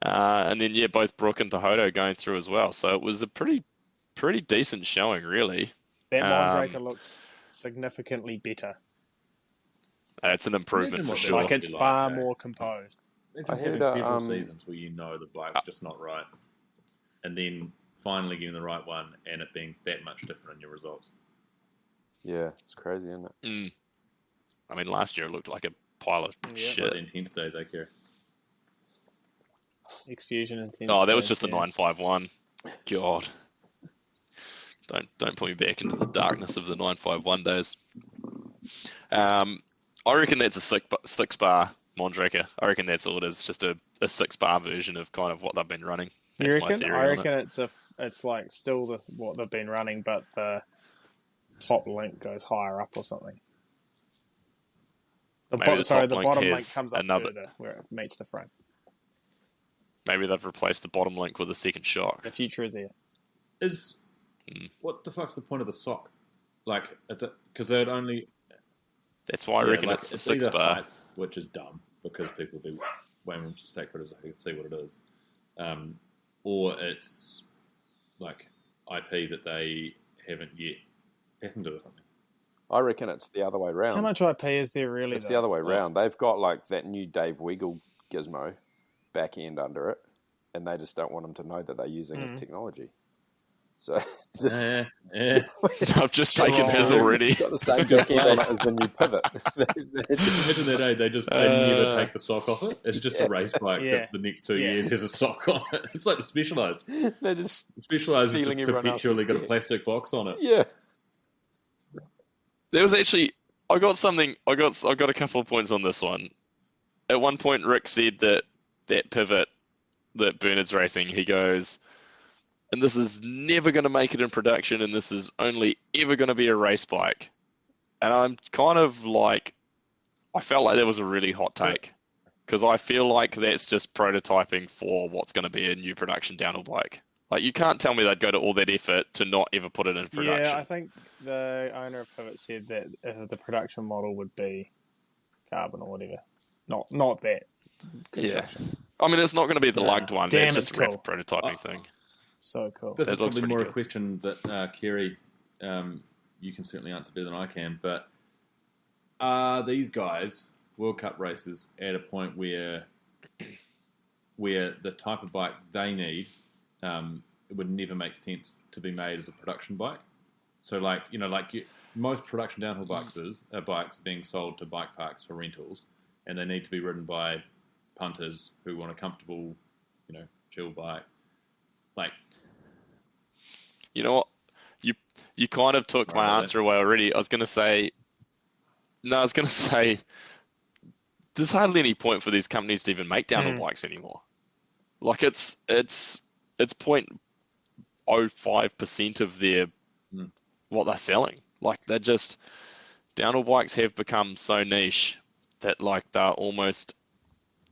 Speaker 5: And then both Brooke and Tohoto going through as well. So it was a pretty decent showing, really.
Speaker 4: That Mondraker looks significantly better.
Speaker 5: It's an improvement
Speaker 7: Imagine
Speaker 5: for
Speaker 7: what
Speaker 5: sure.
Speaker 4: Like it's
Speaker 7: Like,
Speaker 4: far
Speaker 7: eh?
Speaker 4: more composed.
Speaker 7: Imagine
Speaker 6: I
Speaker 7: having
Speaker 6: heard,
Speaker 7: several seasons where you know the bike's just not right, and then finally getting the right one and it being that much different in your results.
Speaker 6: Yeah, it's crazy, isn't it?
Speaker 5: I mean, last year it looked like a pile of
Speaker 7: Like
Speaker 5: shit.
Speaker 7: the Intense days, I care.
Speaker 4: X-Fusion Intense.
Speaker 5: Oh, that was just the
Speaker 4: yeah.
Speaker 5: 951. God. Don't put me back into the darkness of the 951 days. I reckon that's a 6-bar Mondraker. I reckon that's all it is. Just a 6-bar version of kind of what they've been running. That's
Speaker 4: You
Speaker 5: my
Speaker 4: reckon?
Speaker 5: theory
Speaker 4: I
Speaker 5: on
Speaker 4: reckon
Speaker 5: it.
Speaker 4: it's like still what they've been running, but the top link goes higher up or something. The
Speaker 5: Maybe the top link
Speaker 4: bottom link
Speaker 5: has
Speaker 4: comes up
Speaker 5: another-
Speaker 4: further where it meets the front.
Speaker 5: Maybe they've replaced the bottom link with a second shock.
Speaker 4: The future is here.
Speaker 7: What the fuck's the point of the sock? Like, because they'd only.
Speaker 5: That's why I reckon
Speaker 7: like,
Speaker 5: it's a
Speaker 7: either
Speaker 5: 6-bar.
Speaker 7: height, which is dumb because people will be way more interested to take photos. I can see what it is, or it's like IP that they haven't yet patented or something.
Speaker 6: I reckon it's the other way round.
Speaker 4: How much IP is there really?
Speaker 6: It's the other way round. They've got like that new Dave Wiggle gizmo back end under it, and they just don't want them to know that they're using his technology. So just
Speaker 5: I've just taken his already.
Speaker 6: got the same back end on it as the new pivot.
Speaker 7: Imagine that they never take the sock off it. It's just a race bike
Speaker 4: Yeah.
Speaker 7: that for the next 2 years has a sock on it. It's like the Specialized.
Speaker 6: They're just
Speaker 7: Specialized has
Speaker 6: stealing
Speaker 7: just
Speaker 6: everyone else's
Speaker 7: perpetually got a
Speaker 6: tech.
Speaker 7: plastic box on it.
Speaker 6: Yeah.
Speaker 5: There was actually, I got a couple of points on this one. At one point, Rick said that pivot that Bernard's racing, he goes, and this is never going to make it in production, and this is only ever going to be a race bike. And I'm kind of like, I felt like that was a really hot take, because I feel like that's just prototyping for what's going to be a new production downhill bike. Like, you can't tell me they'd go to all that effort to not ever put it in production.
Speaker 4: Yeah, I think the owner of Pivot said that the production model would be carbon or whatever. Not that construction.
Speaker 5: I mean, it's not going to be the lugged one.
Speaker 4: Damn,
Speaker 5: That's just
Speaker 4: it's
Speaker 5: a
Speaker 4: cool.
Speaker 5: prototyping thing.
Speaker 4: So cool.
Speaker 7: This
Speaker 5: That
Speaker 7: is
Speaker 5: looks
Speaker 7: probably
Speaker 5: pretty
Speaker 7: more a
Speaker 5: good.
Speaker 7: question that Kerry, you can certainly answer better than I can. But are these guys World Cup races at a point where the type of bike they need it would never make sense to be made as a production bike? So, most production downhill bikes are bikes being sold to bike parks for rentals, and they need to be ridden by punters who want a comfortable, chill bike. Like,
Speaker 5: You know what? You kind of took my answer away already. I was going to say, there's hardly any point for these companies to even make downhill bikes anymore. Like, it's 0.05% of their what they're selling. Like, they're just, downhill bikes have become so niche that, like, they're almost,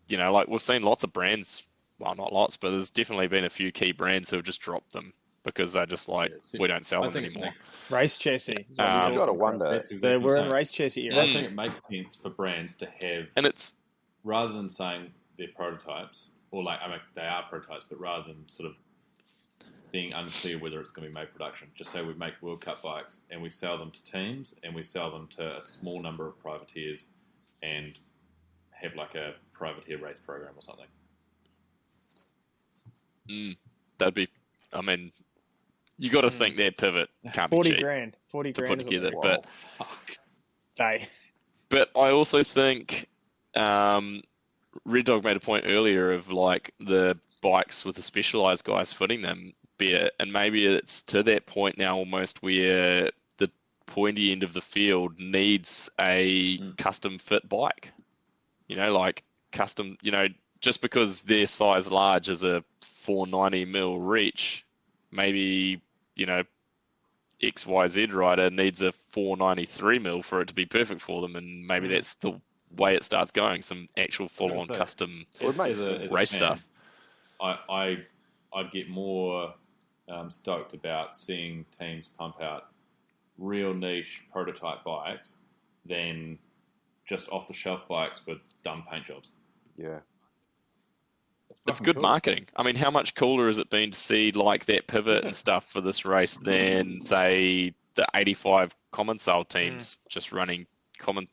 Speaker 5: like, we've seen lots of brands, well, not lots, but there's definitely been a few key brands who have just dropped them because they're just like, we don't sell them anymore.
Speaker 4: Race chassis.
Speaker 6: You've got to wonder.
Speaker 4: So we're in race chassis era.
Speaker 7: I think it makes sense for brands to have,
Speaker 5: And it's,
Speaker 7: rather than saying they're prototypes, or they are prototypes, but rather than sort of being unclear whether it's going to be made production, just say we make World Cup bikes and we sell them to teams and we sell them to a small number of privateers and have like a privateer race program or something.
Speaker 5: that'd be, I mean, you got to think their pivot can't be
Speaker 4: 40
Speaker 5: cheap
Speaker 4: grand. 40
Speaker 5: to
Speaker 4: grand
Speaker 5: put
Speaker 4: is what
Speaker 5: together.
Speaker 4: they
Speaker 5: But
Speaker 4: say.
Speaker 5: But I also think Red Dog made a point earlier of like the bikes with the Specialized guys footing them better, and maybe it's to that point now almost where the pointy end of the field needs a custom fit bike. Like custom, just because their size large is a 490mm reach, maybe, XYZ rider needs a 493mm for it to be perfect for them, and maybe that's the way it starts going, some actual full-on custom
Speaker 6: As
Speaker 5: race stuff.
Speaker 7: I'd get more stoked about seeing teams pump out real niche prototype bikes than just off-the-shelf bikes with dumb paint jobs.
Speaker 6: Yeah.
Speaker 5: It's good marketing. I mean, how much cooler has it been to see like that pivot and stuff for this race than, say, the 85 common sale teams just running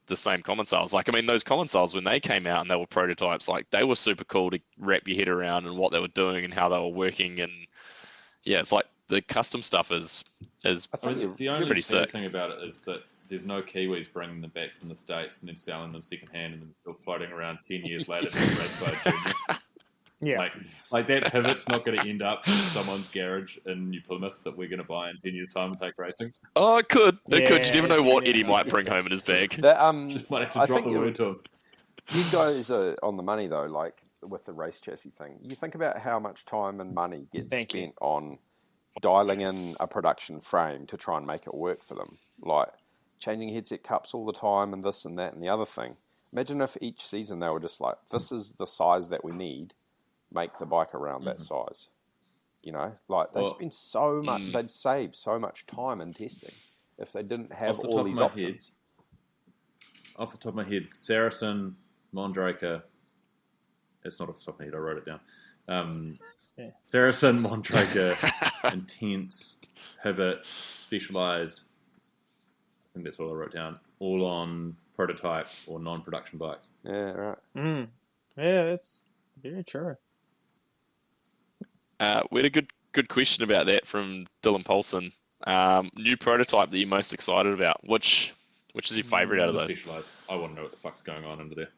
Speaker 5: the same common sales? Like, I mean, those common sales, when they came out and they were prototypes, like, they were super cool to wrap your head around and what they were doing and how they were working. And yeah, it's like the custom stuff is
Speaker 6: I think
Speaker 7: the only
Speaker 5: pretty
Speaker 7: sad
Speaker 5: sick.
Speaker 7: thing about it is that there's no Kiwis bringing them back from the States and then selling them secondhand and then still floating around 10 years later being raced by a junior.
Speaker 4: Yeah.
Speaker 7: Like that pivot's not going to end up in someone's garage in New Plymouth that we're going to buy in 10 years' time and take racing.
Speaker 5: Oh, it could. It could. You
Speaker 4: Yeah,
Speaker 5: never know
Speaker 4: it's
Speaker 5: what
Speaker 4: really
Speaker 5: Eddie might
Speaker 4: nice.
Speaker 5: bring home in his bag.
Speaker 6: That,
Speaker 7: Just might have to
Speaker 6: I
Speaker 7: drop
Speaker 6: think
Speaker 7: the word to him.
Speaker 6: you guys are on the money though, like with the race chassis thing. You think about how much time and money gets
Speaker 4: Thank you.
Speaker 6: spent on dialing in a production frame to try and make it work for them. Like changing headset cups all the time and this and that and the other thing. Imagine if each season they were just like, this is the size that we need, make the bike around that size. You know, like they spend so much, they'd save so much time in testing if they didn't have all these options.
Speaker 7: Off the top of my head, Saracen, Mondraker. It's not off the top of my head. I wrote it down. Saracen, Mondraker, Intense, Pivot, Specialized. I think that's what I wrote down. All on prototype or non-production bikes.
Speaker 6: Yeah, right.
Speaker 4: Yeah, that's very true.
Speaker 5: We had a good question about that from Dylan Paulson. New prototype that you're most excited about. Which is your favourite out of those?
Speaker 7: Specialized. I want to know what the fuck's going on under there.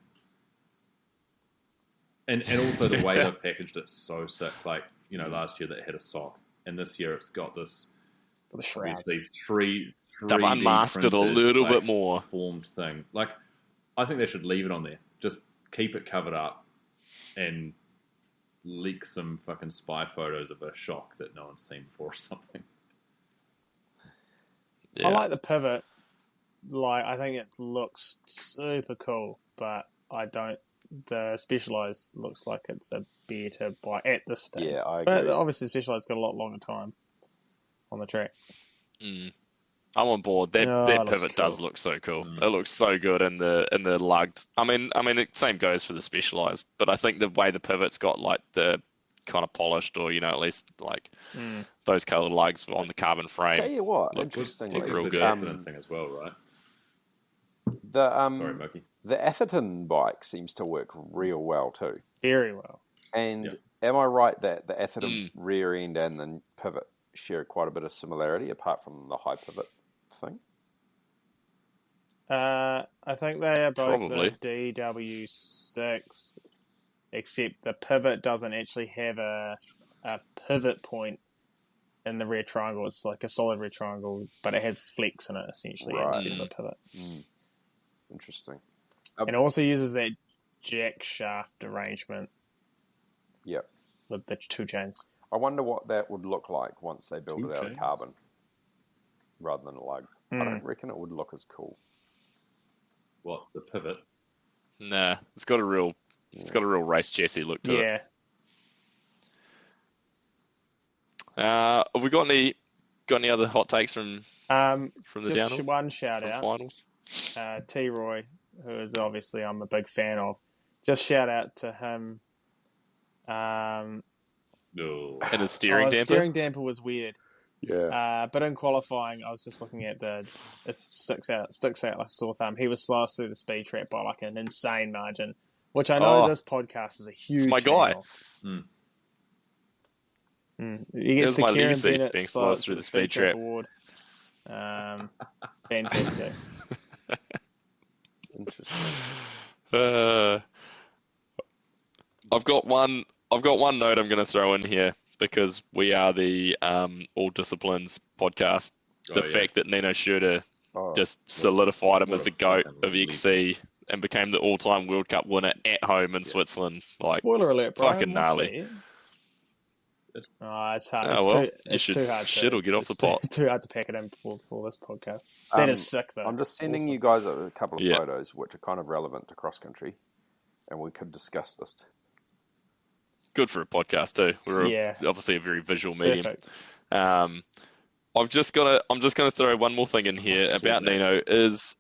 Speaker 7: And also the way they've packaged it so sick. Like, you know, last year that had a sock, and this year it's got this.
Speaker 4: The shrouds.
Speaker 7: These three.
Speaker 5: They've unmasked it a little bit more.
Speaker 7: Formed thing. Like, I think they should leave it on there. Just keep it covered up, and leak some fucking spy photos of a shock that no one's seen before or something.
Speaker 5: Yeah.
Speaker 4: I like the pivot. Like, I think it looks super cool, but I don't. The Specialized looks like it's a better bike at this stage.
Speaker 6: Yeah, I
Speaker 4: But
Speaker 6: agree.
Speaker 4: obviously, Specialized's got a lot longer time on the track.
Speaker 5: I'm on board. That
Speaker 4: Oh, it looks
Speaker 5: pivot does
Speaker 4: cool.
Speaker 5: look so cool. It looks so good in the lugged. I mean, the same goes for the Specialized, but I think the way the pivot's got like the kind of polished, or at least like those coloured lugs on the carbon frame.
Speaker 6: Tell you what,
Speaker 5: Look,
Speaker 6: interestingly,
Speaker 5: real
Speaker 7: The
Speaker 5: good.
Speaker 7: Atherton thing as well, right? Sorry, Moki.
Speaker 6: the Atherton bike seems to work real well too.
Speaker 4: Very well.
Speaker 6: And am I right that the Atherton rear end and the pivot share quite a bit of similarity apart from the high pivot thing?
Speaker 4: I think they are both
Speaker 5: Probably.
Speaker 4: the DW6, except the pivot doesn't actually have a pivot point in the rear triangle. It's like a solid rear triangle, but it has flex in it essentially instead of a pivot.
Speaker 6: Interesting.
Speaker 4: And it also uses that jack shaft arrangement
Speaker 6: Yep.
Speaker 4: with the two chains.
Speaker 6: I wonder what that would look like once they build
Speaker 7: Two
Speaker 6: it out of
Speaker 7: chains?
Speaker 6: carbon rather than a lug. I don't reckon it would look as cool.
Speaker 7: What, the pivot?
Speaker 5: Nah, it's got a real race chassis look to it.
Speaker 4: Yeah.
Speaker 5: Have we got any other hot takes from the
Speaker 4: Just
Speaker 5: downhill?
Speaker 4: one shout
Speaker 5: From
Speaker 4: out.
Speaker 5: finals?
Speaker 4: T-Roy, who is obviously I'm a big fan of. Just shout out to him.
Speaker 7: No.
Speaker 5: And a steering
Speaker 4: His
Speaker 5: damper?
Speaker 4: steering damper was weird.
Speaker 6: Yeah.
Speaker 4: But in qualifying, I was just looking at it sticks out like a sore thumb. He was slowest through the speed trap by like an insane margin, which I know this podcast is a huge
Speaker 5: my
Speaker 4: fan
Speaker 5: guy.
Speaker 4: of. He gets
Speaker 5: There's
Speaker 4: the
Speaker 5: my
Speaker 4: Kieran
Speaker 5: legacy,
Speaker 4: Bennett
Speaker 5: being
Speaker 4: slowest
Speaker 5: through the speed trap.
Speaker 4: award. Fantastic.
Speaker 6: Interesting.
Speaker 5: I've got one note I'm going to throw in here because we are the all disciplines podcast. The fact that Nino Schurter just solidified him as the GOAT of XC and became the all-time World Cup winner at home in Switzerland. Like,
Speaker 4: Spoiler alert, bro.
Speaker 5: fucking gnarly.
Speaker 4: It's hard.
Speaker 5: Oh, well,
Speaker 4: it's too hard.
Speaker 5: Shit or get off the pot.
Speaker 4: Too hard to pack it in for this podcast. That is sick, though.
Speaker 6: I'm just sending
Speaker 4: Awesome.
Speaker 6: you guys a couple of photos which are kind of relevant to cross country, and we could discuss this.
Speaker 5: Good for a podcast too. We're obviously a very visual medium.
Speaker 4: Perfect.
Speaker 5: I'm just gonna throw one more thing in here about Nino. Is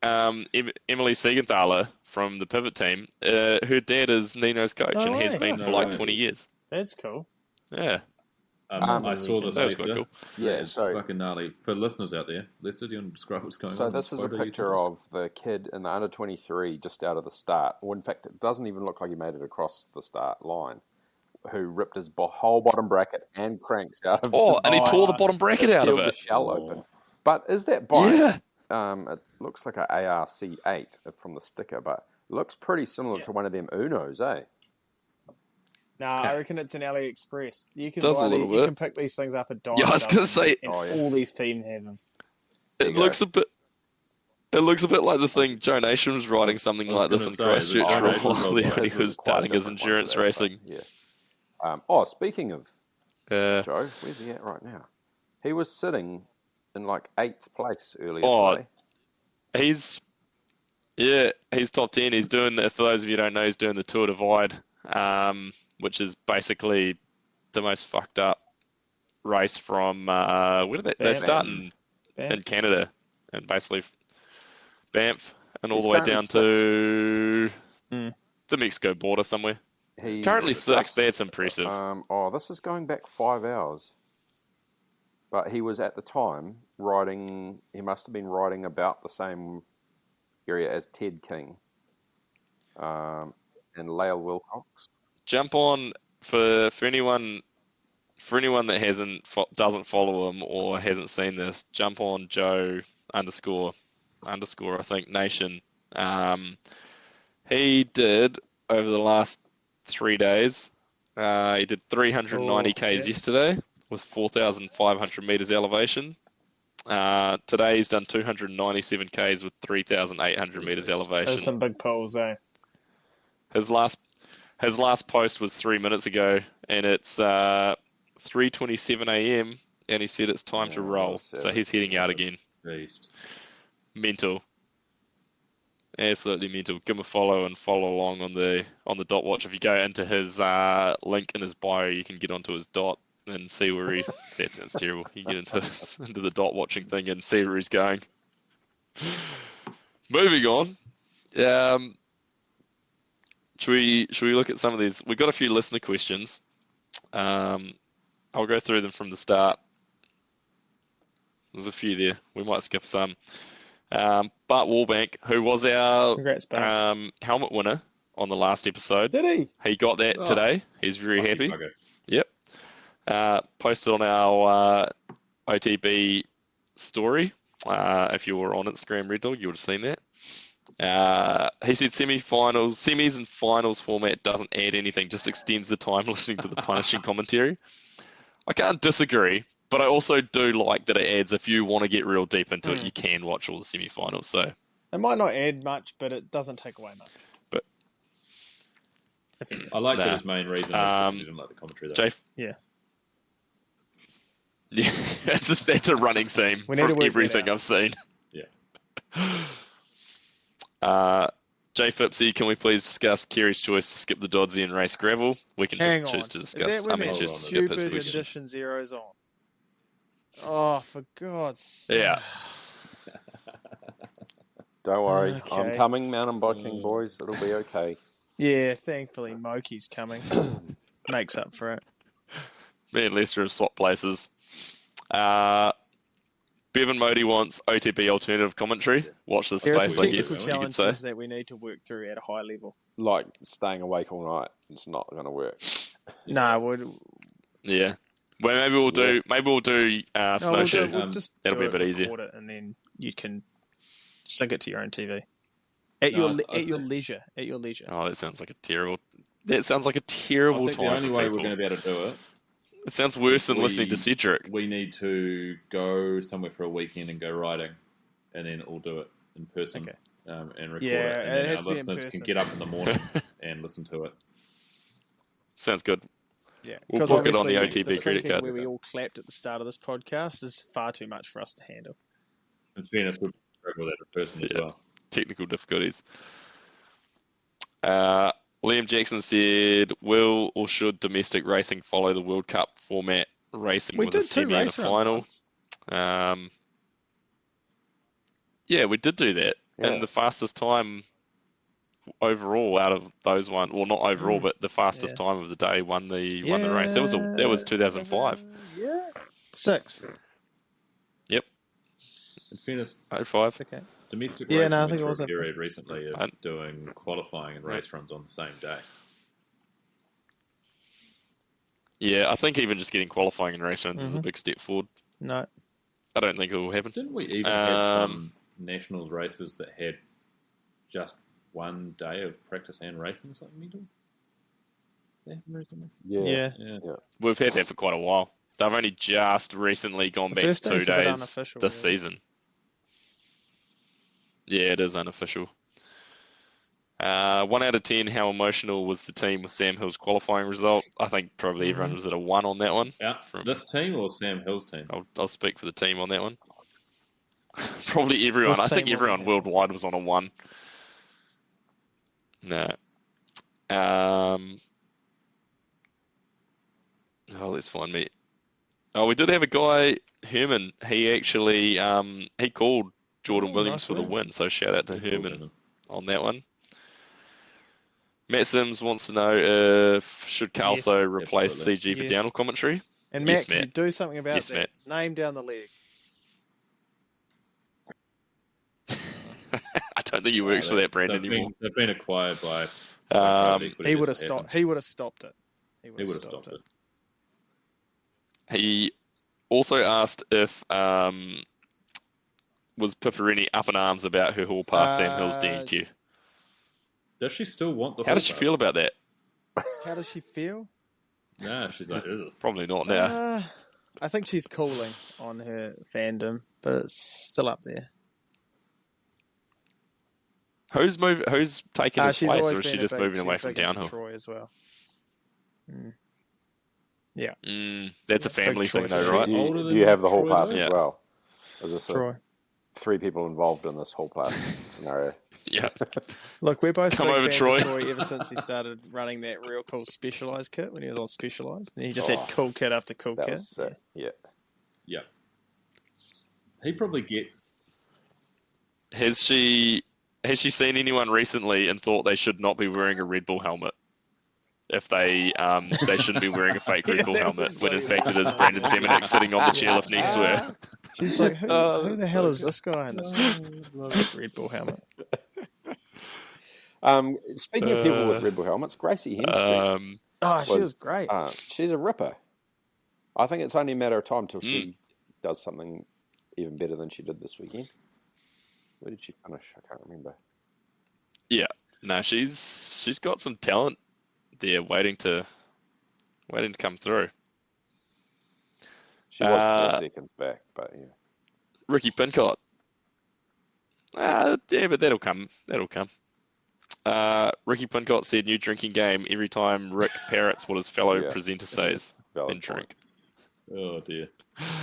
Speaker 5: Emily Siegenthaler from the Pivot team? Her dad is Nino's coach and has been for like 20 years.
Speaker 4: That's cool.
Speaker 5: Yeah.
Speaker 7: I saw this.
Speaker 5: That was quite cool.
Speaker 6: Yeah,
Speaker 7: It's
Speaker 6: so
Speaker 7: fucking gnarly. For listeners out there, Lester, do you want to describe what's going on?
Speaker 6: So this is a picture of the kid in the under 23 just out of the start. Well, in fact, it doesn't even look like he made it across the start line. Who ripped his whole bottom bracket and cranks out of his
Speaker 5: and he
Speaker 6: bike.
Speaker 5: tore the bottom bracket out of
Speaker 6: Peeled
Speaker 5: it.
Speaker 6: the shell open. But is that bike?
Speaker 5: Yeah.
Speaker 6: It looks like an ARC8 from the sticker, but it looks pretty similar to one of them Unos, eh?
Speaker 4: Nah, I reckon it's an AliExpress. You can
Speaker 5: Does a
Speaker 4: buy
Speaker 5: little
Speaker 4: you
Speaker 5: bit.
Speaker 4: can pick these things up at dime.
Speaker 5: Yeah, I was gonna say-
Speaker 4: and
Speaker 6: Oh, yeah.
Speaker 4: all these teams have them.
Speaker 6: There
Speaker 5: It
Speaker 6: you
Speaker 5: looks
Speaker 6: go.
Speaker 5: a bit. It looks a bit like the thing Joe Nation was riding something
Speaker 7: I was
Speaker 5: like this in
Speaker 7: gonna say,
Speaker 5: Christchurch
Speaker 7: the
Speaker 5: for a
Speaker 7: Joe Nation
Speaker 5: while
Speaker 7: logo
Speaker 5: there when he
Speaker 6: His
Speaker 5: was
Speaker 6: quite a
Speaker 5: starting his
Speaker 6: different one to
Speaker 5: endurance
Speaker 6: that, but
Speaker 5: racing.
Speaker 6: yeah. Speaking of
Speaker 5: Uh,
Speaker 6: Joe, where's he at right now? He was sitting in like 8th place earlier
Speaker 5: Oh,
Speaker 6: today.
Speaker 5: he's top 10. He's doing, for those of you who don't know, he's doing the Tour Divide, which is basically the most fucked up race from where did they start in Canada, and basically Banff and all
Speaker 6: He's
Speaker 5: the way
Speaker 6: currently
Speaker 5: down
Speaker 6: sixth.
Speaker 5: to the Mexico border somewhere.
Speaker 6: He's
Speaker 5: Currently sixth.
Speaker 6: just-
Speaker 5: That's impressive.
Speaker 6: This is going back 5 hours. But he was at the time riding. He must have been riding about the same area as Ted King, and Lael Wilcox.
Speaker 5: Jump on for anyone that doesn't follow him or hasn't seen this. Jump on Joe underscore I think Nation. He did over the last 3 days. He did 390 k's yesterday with 4,500 meters elevation. Today he's done 297 k's with 3,800 meters elevation.
Speaker 4: There's some big pulls, eh?
Speaker 5: His last post was 3 minutes ago, and it's 3:27 a.m. and he said it's time to roll. So he's heading out again.
Speaker 7: Beast.
Speaker 5: Mental, absolutely mental. Give him a follow and follow along on the dot watch. If you go into his link in his bio, you can get onto his dot and see where he. That sounds terrible. You get into the dot watching thing and see where he's going. Moving on. Should we look at some of these? We've got a few listener questions. I'll go through them from the start. There's a few there. We might skip some. Bart Warbank, who was our
Speaker 4: Congrats, Bart.
Speaker 5: helmet winner on the last episode.
Speaker 4: Did he?
Speaker 5: He got that today. He's very happy.
Speaker 7: Bugger.
Speaker 5: Yep. Posted on our OTB story. If you were on Instagram, Red Dog, you would have seen that. He said semis and finals format doesn't add anything, just extends the time listening to the punishing commentary. I can't disagree, but I also do like that it adds, if you want to get real deep into it, you can watch all the semi-finals. So
Speaker 4: It might not add much, but it doesn't take away much.
Speaker 5: But
Speaker 7: I like that his main reason is because he didn't like the commentary though.
Speaker 4: Yeah.
Speaker 5: Yeah, that's a running theme
Speaker 4: We need to
Speaker 5: from
Speaker 4: work that
Speaker 5: everything
Speaker 4: out.
Speaker 5: I've seen.
Speaker 7: Yeah.
Speaker 5: Jay Phipsy, can we please discuss Kerry's choice to skip the Doddsy and race gravel? We can
Speaker 4: Hang
Speaker 5: just
Speaker 4: on.
Speaker 5: choose to
Speaker 4: Is
Speaker 5: discuss.
Speaker 4: that when that
Speaker 5: choose to skip his
Speaker 4: stupid
Speaker 5: question.
Speaker 4: edition zero's on? Oh, for God's sake.
Speaker 5: Yeah.
Speaker 6: Don't worry, I'm
Speaker 4: Okay.
Speaker 6: coming, mountain biking boys. It'll be okay.
Speaker 4: Yeah, thankfully Moki's coming. Makes up for it.
Speaker 5: Me and Lester have swapped places. Bevan Modi wants OTB alternative commentary. Watch this
Speaker 4: There are
Speaker 5: space,
Speaker 4: some
Speaker 5: I guess
Speaker 4: technical
Speaker 5: you could say.
Speaker 4: challenges that we need to work through at a high level.
Speaker 6: Like staying awake all night. It's not going to work.
Speaker 4: No,
Speaker 5: Yeah. Well, maybe we'll do snowshoe.
Speaker 4: we'll just
Speaker 5: That'll
Speaker 4: do
Speaker 5: be a bit easier.
Speaker 4: record it, and then you can sync it to your own TV at your leisure. At your leisure.
Speaker 5: Oh, that sounds like a terrible. That sounds like a terrible
Speaker 7: I think
Speaker 5: time
Speaker 7: the only
Speaker 5: for
Speaker 7: way
Speaker 5: people.
Speaker 7: we're going to be able to do it,
Speaker 5: It sounds worse than listening to Cedric.
Speaker 7: we need to go somewhere for a weekend and go riding, and then all do it in person and record
Speaker 4: Yeah,
Speaker 7: it. And
Speaker 4: it
Speaker 7: then
Speaker 4: has to
Speaker 7: our
Speaker 4: be in
Speaker 7: listeners
Speaker 4: person.
Speaker 7: can get up in the morning and listen to it.
Speaker 5: Sounds good.
Speaker 4: Yeah,
Speaker 5: We'll
Speaker 4: because
Speaker 5: book it on the
Speaker 4: obviously
Speaker 5: OTB credit
Speaker 4: syncing
Speaker 5: card.
Speaker 4: where we all clapped at the start of this podcast is far too much for us to handle.
Speaker 7: In fairness, we'll struggle with that in person as
Speaker 5: Yeah.
Speaker 7: well.
Speaker 5: Technical difficulties. Liam Jackson said, will or should domestic racing follow the World Cup format racing
Speaker 4: We
Speaker 5: with a
Speaker 4: did two
Speaker 5: semi and a
Speaker 4: race rounds
Speaker 5: final?
Speaker 4: once.
Speaker 5: Yeah, we did do that.
Speaker 6: Yeah.
Speaker 5: And the fastest time overall out of those one, well, not overall, but the fastest time of the day won the race. That was 2005.
Speaker 4: Yeah. 6.
Speaker 5: Yep.
Speaker 7: In fairness,
Speaker 5: 05.
Speaker 4: Okay.
Speaker 7: domestic
Speaker 4: Yeah,
Speaker 7: racing
Speaker 4: no, I
Speaker 7: went
Speaker 4: think it
Speaker 7: through
Speaker 4: was
Speaker 7: a
Speaker 4: a-
Speaker 7: period recently of
Speaker 5: And-
Speaker 7: doing qualifying and race runs on the same day.
Speaker 5: Yeah, I think even just getting qualifying in race runs is a big step forward.
Speaker 4: No.
Speaker 5: I don't think it will happen.
Speaker 7: Didn't we even have some nationals races that had just one day of practice and racing or something mental?
Speaker 4: Yeah.
Speaker 5: We've had that for quite a while. They've only just recently gone
Speaker 4: The
Speaker 5: back
Speaker 4: first
Speaker 5: to 2
Speaker 4: day's a bit
Speaker 5: days
Speaker 4: unofficial,
Speaker 5: this
Speaker 4: really.
Speaker 5: season. Yeah, it is unofficial. 1 out of 10, how emotional was the team with Sam Hill's qualifying result? I think probably everyone was at a 1 on that one.
Speaker 7: Yeah, this team or Sam Hill's team?
Speaker 5: I'll speak for the team on that one. Probably everyone.
Speaker 4: This
Speaker 5: I think
Speaker 4: team wasn't
Speaker 5: everyone
Speaker 4: happy.
Speaker 5: worldwide was on a 1. No. Let's find me. Oh, we did have a guy, Herman. He actually he called Jordan Williams
Speaker 4: nice
Speaker 5: for the
Speaker 4: win.
Speaker 5: win. So shout out to
Speaker 7: Cool,
Speaker 5: Herman on that one. Matt Sims wants to know if should Calso replace
Speaker 7: absolutely.
Speaker 5: CG for
Speaker 4: Yes.
Speaker 5: downhill commentary.
Speaker 4: And
Speaker 5: Yes,
Speaker 4: Matt, can you
Speaker 5: Matt.
Speaker 4: do something about
Speaker 5: Yes,
Speaker 4: that?
Speaker 5: Matt.
Speaker 4: Name down the leg.
Speaker 5: I don't think he works for that brand anymore.
Speaker 7: They've been acquired by.
Speaker 4: He would have stopped. He would have stopped it.
Speaker 7: He would have stopped it.
Speaker 5: He also asked if was Piperini up in arms about her haul past Sam Hill's DNQ.
Speaker 7: Does she still want the?
Speaker 5: How does she feel about that?
Speaker 4: How does she feel?
Speaker 7: Nah, she's like, ugh.
Speaker 5: Probably not now.
Speaker 4: I think she's cooling on her fandom, but it's still up there.
Speaker 5: Who's taking his
Speaker 4: She's
Speaker 5: place,
Speaker 4: always
Speaker 5: or is she
Speaker 4: been
Speaker 5: just moving
Speaker 4: she's
Speaker 5: away from
Speaker 4: big into
Speaker 5: downhill?
Speaker 4: Troy as well. Yeah.
Speaker 5: That's a family thing,
Speaker 4: Troy
Speaker 5: though,
Speaker 4: fan.
Speaker 5: right?
Speaker 6: Do you have the hall
Speaker 7: Troy,
Speaker 6: pass
Speaker 7: though?
Speaker 6: as well? Is this
Speaker 4: Troy.
Speaker 6: 3 people involved in this hall pass scenario?
Speaker 5: Yeah.
Speaker 4: Look, we're both
Speaker 5: Come
Speaker 4: big
Speaker 5: over,
Speaker 4: fans
Speaker 5: Troy.
Speaker 4: of Troy ever since he started running that real cool Specialized kit when he was on Specialized. And he just had cool kit after cool
Speaker 6: That
Speaker 4: kit.
Speaker 6: was sick. Yeah.
Speaker 7: Yeah. He probably gets.
Speaker 5: Has she seen anyone recently and thought they should not be wearing a Red Bull helmet? If they shouldn't be wearing a fake Red Bull helmet, when in fact it is Brandon Semenuk sitting on the chairlift next to her.
Speaker 4: She's like, who the hell is this guy in this Red Bull helmet?
Speaker 6: Speaking of people with Red Bull helmets, Gracie Hemstreet.
Speaker 4: She was great.
Speaker 6: She's a ripper. I think it's only a matter of time till she does something even better than she did this weekend. Where did she finish? I can't remember.
Speaker 5: Yeah, no, she's got some talent there waiting to come through.
Speaker 6: She was 4 seconds back, but yeah.
Speaker 5: Ricky Pincott. Yeah, but that'll come. Ricky Pincott said, new drinking game every time Rick parrots what his fellow presenter says.
Speaker 6: Valid
Speaker 5: And drink.
Speaker 7: Oh dear.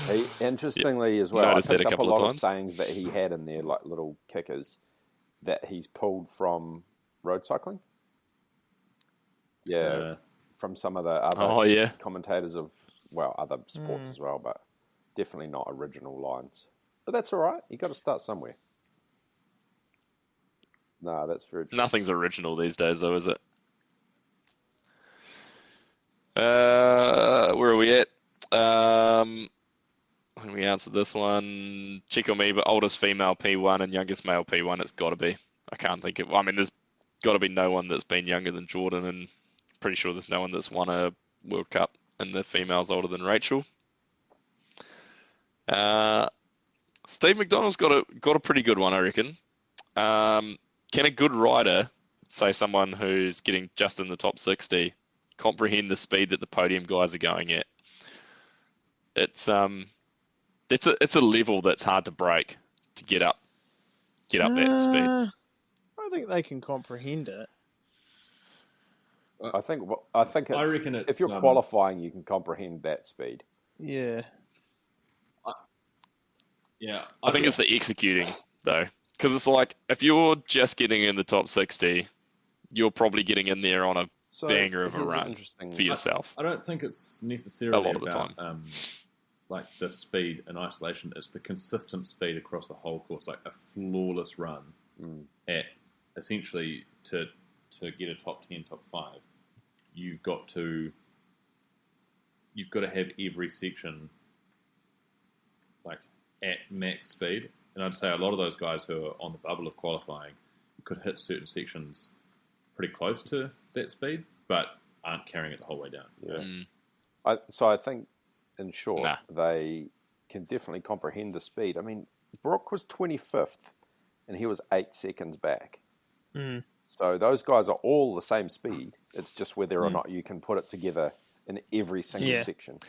Speaker 6: He, interestingly as well, I
Speaker 5: Noticed that
Speaker 6: picked
Speaker 5: a
Speaker 6: up a
Speaker 5: couple of
Speaker 6: lot of
Speaker 5: times.
Speaker 6: sayings that he had in there, like little kickers, that he's pulled from road cycling. Yeah, from some of the other commentators of, other sports as well, but definitely not original lines. But that's all right. You got to start somewhere. No, that's very true.
Speaker 5: Nothing's original these days, though, is it? Where are we at? When we answered this one, check on me, but oldest female P1 and youngest male P1, it's got to be. I can't think of. I mean, there's got to be no one that's been younger than Jordon, and pretty sure there's no one that's won a World Cup and the female's older than Rachel. Steve McDonald's got a pretty good one, I reckon. Can a good rider, say someone who's getting just in the top 60, comprehend the speed that the podium guys are going at? It's a level that's hard to break to get up that speed.
Speaker 4: I think they can comprehend it.
Speaker 6: I think
Speaker 7: I reckon it's,
Speaker 6: if you're qualifying, you can comprehend that speed.
Speaker 4: Yeah.
Speaker 5: I think it's the executing, though. Because it's like, if you're just getting in the top 60, you're probably getting in there on a banger of a run for yourself.
Speaker 7: I don't think it's necessarily
Speaker 5: a lot of
Speaker 7: about,
Speaker 5: the time.
Speaker 7: like the speed in isolation. It's the consistent speed across the whole course, like a flawless run at essentially to get a top 10, top 5. You've got to have every section like at max speed. And I'd say a lot of those guys who are on the bubble of qualifying could hit certain sections pretty close to that speed, but aren't carrying it the whole way down.
Speaker 6: Yeah. So I think, in short, they can definitely comprehend the speed. I mean, Brock was 25th, and he was 8 seconds back. So those guys are all the same speed. It's just whether or not you can put it together in every single section.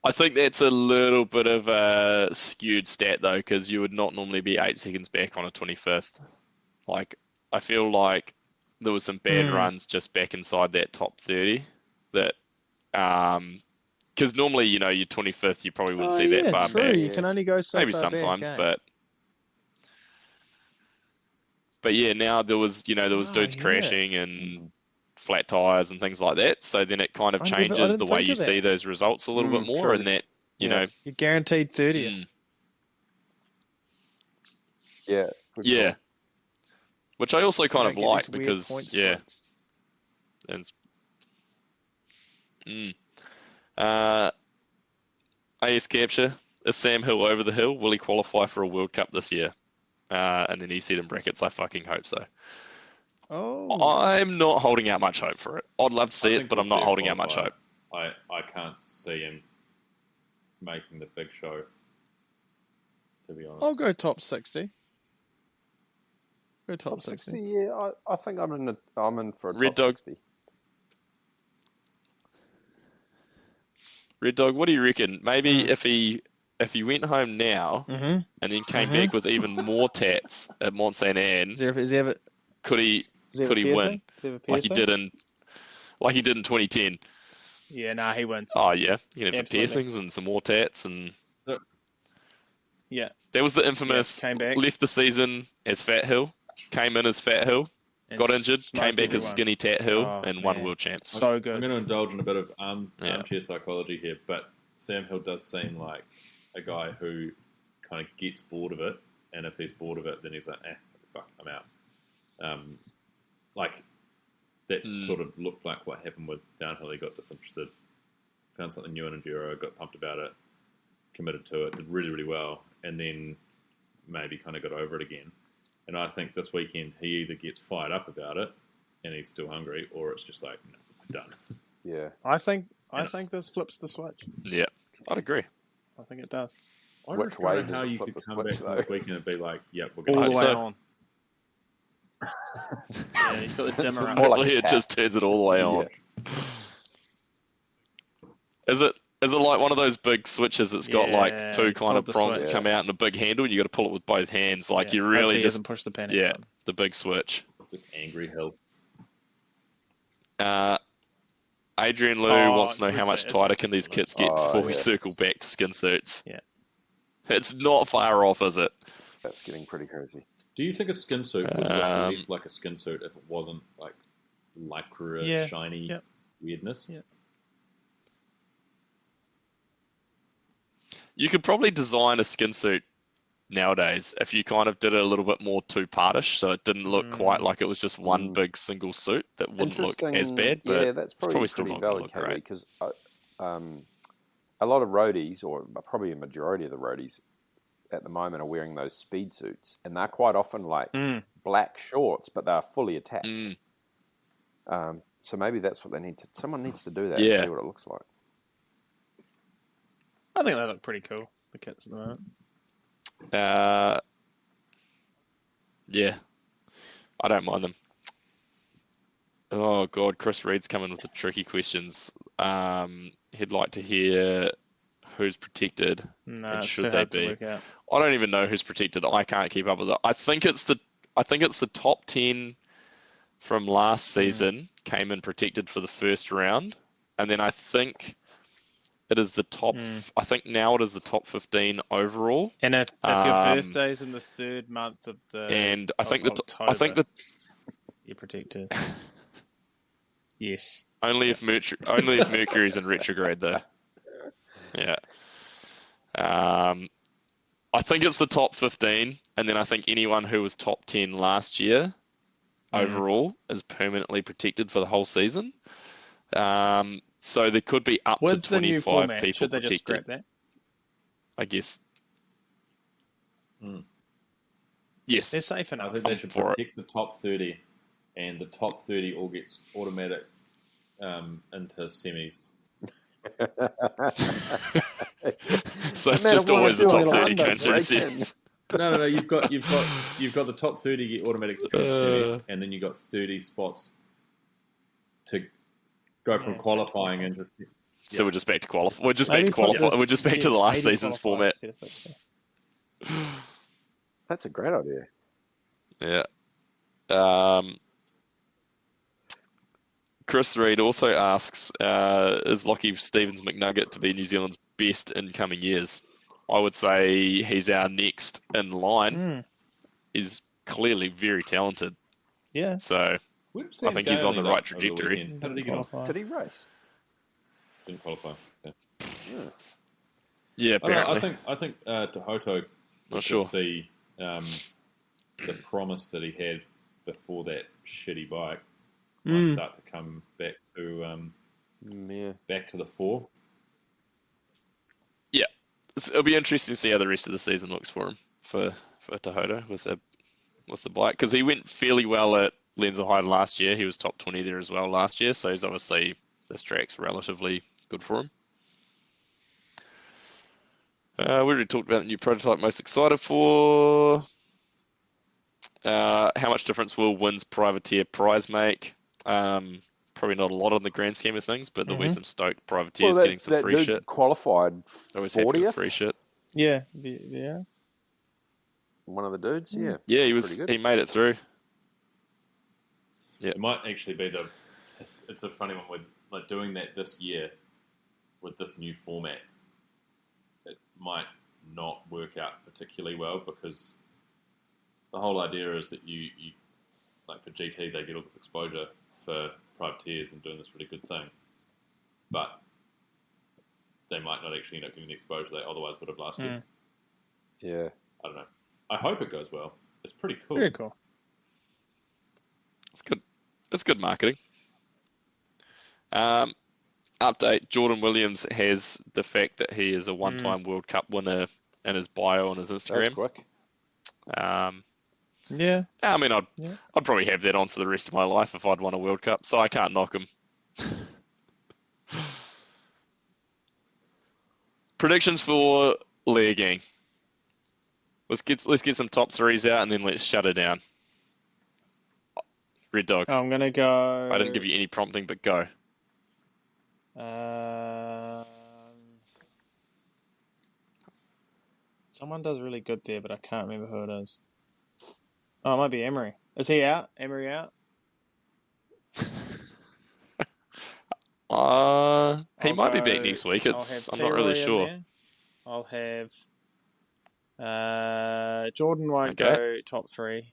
Speaker 5: I think that's a little bit of a skewed stat, though, because you would not normally be 8 seconds back on a 25th. Like, I feel like there was some bad runs just back inside that top 30 that, because normally, your 25th, you probably wouldn't see that far back.
Speaker 4: You can only go so
Speaker 5: Maybe
Speaker 4: far
Speaker 5: sometimes,
Speaker 4: back,
Speaker 5: but yeah, now there was dudes crashing and flat tires and things like that. So then it kind of changes the way you see those results a little bit more,
Speaker 6: true.
Speaker 5: and that
Speaker 4: You're guaranteed 30th.
Speaker 6: Yeah.
Speaker 5: Yeah. Which I also kind of
Speaker 4: Get
Speaker 5: like
Speaker 4: these weird
Speaker 5: because
Speaker 4: point splits.
Speaker 5: AS Capture, is Sam Hill over the hill? Will he qualify for a World Cup this year? And then he said in brackets, I fucking hope so.
Speaker 4: Oh.
Speaker 5: I'm not holding out much hope for it. I'd love to see it, but I'm not holding out much hope.
Speaker 7: I can't see him making the big show, to be honest.
Speaker 4: I'll go top 60. Go top 60.
Speaker 6: Yeah, I think I'm in for a
Speaker 5: Red
Speaker 6: top
Speaker 5: Dog.
Speaker 6: 60.
Speaker 5: Red Dog, what do you reckon? Maybe if he went home now and then came back with even more tats at Mont Saint Anne, could he win like he did in 2010?
Speaker 4: Yeah, he wins.
Speaker 5: Oh yeah, he had some piercings and some more tats, and
Speaker 4: yeah,
Speaker 5: that was the infamous.
Speaker 4: Came back,
Speaker 5: left the season as Fat Hill, came in as Fat Hill, got injured, came back as Skinny Tat Hill, and won world champs.
Speaker 4: So good.
Speaker 7: I'm going to indulge in a bit of armchair psychology here, but Sam Hill does seem like a guy who kind of gets bored of it, and if he's bored of it, then he's like, fuck, I'm out. Like that sort of looked like what happened with downhill. He got disinterested, found something new in enduro, got pumped about it, committed to it, did really, really well, and then maybe kind of got over it again. And I think this weekend he either gets fired up about it and he's still hungry, or it's just like, no, I'm done.
Speaker 6: Yeah,
Speaker 4: I think this flips the switch.
Speaker 5: Yeah, I'd agree.
Speaker 4: I think it does.
Speaker 7: I
Speaker 6: Which way
Speaker 7: don't know
Speaker 6: does
Speaker 7: how
Speaker 6: it
Speaker 7: you
Speaker 6: flip
Speaker 7: could
Speaker 6: the
Speaker 7: come
Speaker 6: switch,
Speaker 7: back
Speaker 6: though?
Speaker 7: this weekend and be like, yep, we're
Speaker 4: All
Speaker 7: going
Speaker 4: the
Speaker 7: to
Speaker 4: way on. Yeah, he's got the dimmer up.
Speaker 5: Hopefully it just turns it all the way on. Is it like one of those big switches that's got like two kind of prongs that come out and a big handle? You got to pull it with both hands. Like you really
Speaker 4: Hopefully
Speaker 5: just
Speaker 4: doesn't push the panic button.
Speaker 5: the big switch.
Speaker 7: Just angry Hill.
Speaker 5: Adrian Liu wants to know how much tighter can these kits get before we circle back to skin suits.
Speaker 4: Yeah,
Speaker 5: it's not far off, is it?
Speaker 6: That's getting pretty crazy.
Speaker 7: Do you think a skin suit would look at least like a skin suit if it wasn't like lycra, shiny weirdness?
Speaker 4: Yeah.
Speaker 5: You could probably design a skin suit nowadays if you kind of did it a little bit more two-partish, so it didn't look quite like it was just one big single suit. That wouldn't look as bad, but
Speaker 6: yeah, that's probably
Speaker 5: still not
Speaker 6: valid,
Speaker 5: going to look great.
Speaker 6: Because a lot of roadies, or probably a majority of the roadies at the moment, are wearing those speed suits, and they're quite often like black shorts, but they're fully attached. So maybe that's what they need to. Someone needs to do that and see what it looks like.
Speaker 4: I think they look pretty cool, the kits at the moment.
Speaker 5: Yeah, I don't mind them. Oh God, Chris Reed's coming with the tricky questions. He'd like to hear who's protected and should they be. I don't even know who's protected. I can't keep up with it. I think it's the top 10 from last season came in protected for the first round, and then I think it is the top. I think now it is the top 15 overall.
Speaker 4: And if your birthday's in the third month of the October, you're protected. Yes.
Speaker 5: Only if Mercury's in retrograde, though. Yeah. I think it's the top 15, and then I think anyone who was top 10 last year overall is permanently protected for the whole season. So there could be up
Speaker 4: with
Speaker 5: to 25
Speaker 4: the new format,
Speaker 5: people
Speaker 4: should they
Speaker 5: protected.
Speaker 4: just scrap that?
Speaker 5: I guess. Yes.
Speaker 4: They're safe
Speaker 7: I
Speaker 4: enough.
Speaker 7: think they should protect the top 30, and the top 30 all gets automatic into semis.
Speaker 5: So it's just always the top 30 going through the semis.
Speaker 7: No. You've got the top 30 get automatic series, and then you got 30 spots to go from qualifying into.
Speaker 5: So we're just back to qualify. We're just
Speaker 4: Maybe
Speaker 5: back to
Speaker 4: put
Speaker 5: qualify.
Speaker 4: this-
Speaker 5: We're just back
Speaker 4: get
Speaker 5: to the last
Speaker 4: 80
Speaker 5: season's
Speaker 4: qualifiers
Speaker 5: format.
Speaker 4: instead of 60.
Speaker 6: That's a great idea.
Speaker 5: Yeah. Chris Reed also asks, is Lockie Stevens McNugget to be New Zealand's best in coming years? I would say he's our next in line. He's clearly very talented.
Speaker 4: Yeah.
Speaker 5: So I think he's on the right trajectory.
Speaker 7: How did he get on?
Speaker 6: Did he race?
Speaker 7: Didn't qualify. Yeah.
Speaker 5: Yeah, apparently.
Speaker 7: I think Tohoto
Speaker 5: Not sure.
Speaker 7: see the promise that he had before that shitty bike might start to come back to back to the fore.
Speaker 5: Yeah, it'll be interesting to see how the rest of the season looks for him for Tohoto with the bike, because he went fairly well at Lenzerheide last year. He was top 20 there as well last year, so he's obviously this track's relatively good for him. We already talked about the new prototype most excited for. How much difference will Wynn's privateer prize make? Probably not a lot on the grand scheme of things, but there'll be some stoked privateers getting some free shit.
Speaker 6: Qualified
Speaker 5: Always happy with
Speaker 6: 40th.
Speaker 5: free shit.
Speaker 4: Yeah.
Speaker 6: One of the dudes, yeah.
Speaker 5: Yeah, he
Speaker 6: Pretty good.
Speaker 5: he made it through. Yeah.
Speaker 7: It might actually be it's a funny one with like doing that this year with this new format. It might not work out particularly well, because the whole idea is that you like for GT they get all this exposure for privateers and doing this really good thing, but they might not actually end up getting the exposure they otherwise would have last year.
Speaker 6: Yeah.
Speaker 7: I don't know. I hope it goes well. It's pretty cool.
Speaker 4: Very cool.
Speaker 5: It's good. It's good marketing. Update: Jordon Williams has the fact that he is a one-time World Cup winner in his bio on his Instagram.
Speaker 6: That's quick.
Speaker 4: Yeah.
Speaker 5: I mean, I'd probably have that on for the rest of my life if I'd won a World Cup, so I can't knock him. Predictions for Lear Gang. Let's get some top threes out and then let's shut it down. Red Dog.
Speaker 4: I'm going to go...
Speaker 5: I didn't give you any prompting, but go.
Speaker 4: Someone does really good there, but I can't remember who it is. Oh, it might be Emery. Is he out? Emery out?
Speaker 5: He might be back next week. I'm not really sure.
Speaker 4: I'll have Jordon won't go top three.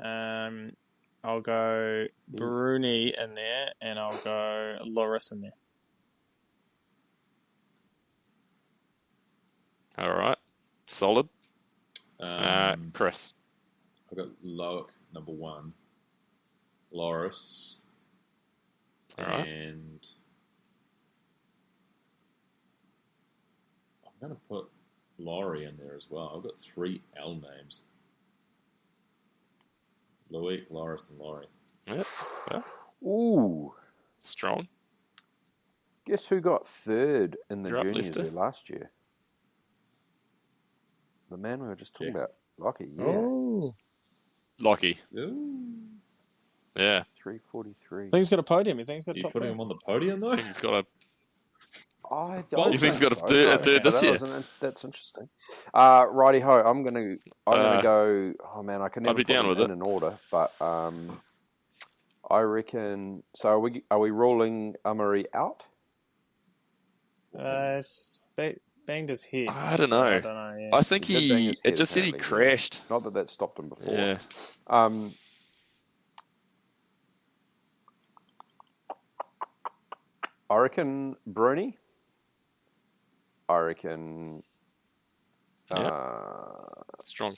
Speaker 4: I'll go Bruni in there, and I'll go Loris in there.
Speaker 5: All right, solid. Chris.
Speaker 7: I've got Loic number 1, Loris,
Speaker 5: All right.
Speaker 7: and I'm going to put Laurie in there as well. I've got 3 L names. Loic, Loris, and Laurie.
Speaker 5: Yep. Well,
Speaker 6: Ooh.
Speaker 5: strong.
Speaker 6: Guess who got third in the
Speaker 5: You're up,
Speaker 6: juniors
Speaker 5: Lester.
Speaker 6: there last year? The man we were just talking
Speaker 7: Jackson.
Speaker 6: about. Lockie, yeah.
Speaker 4: Oh.
Speaker 5: Lockie.
Speaker 7: Ooh.
Speaker 5: Yeah.
Speaker 6: 343.
Speaker 4: I think he's got a podium. You think he's got
Speaker 7: Are you
Speaker 4: top
Speaker 7: putting
Speaker 4: three?
Speaker 7: him on the podium, though?
Speaker 5: I think he's got a.
Speaker 6: I
Speaker 5: You think he's got a third this year?
Speaker 6: That's interesting. Righty ho, I'm gonna go. Oh man, I can never
Speaker 5: I'd be
Speaker 6: put
Speaker 5: down
Speaker 6: them
Speaker 5: with
Speaker 6: in an order, but I reckon. So are we rolling Amari out?
Speaker 4: Banged his head.
Speaker 5: I don't know.
Speaker 4: Yeah.
Speaker 5: I think
Speaker 6: He did bang his
Speaker 5: it
Speaker 6: head,
Speaker 5: just said he
Speaker 6: apparently, yeah.
Speaker 5: crashed.
Speaker 6: Not that stopped him before.
Speaker 5: Yeah.
Speaker 6: I reckon Bruni. I reckon
Speaker 5: Strong.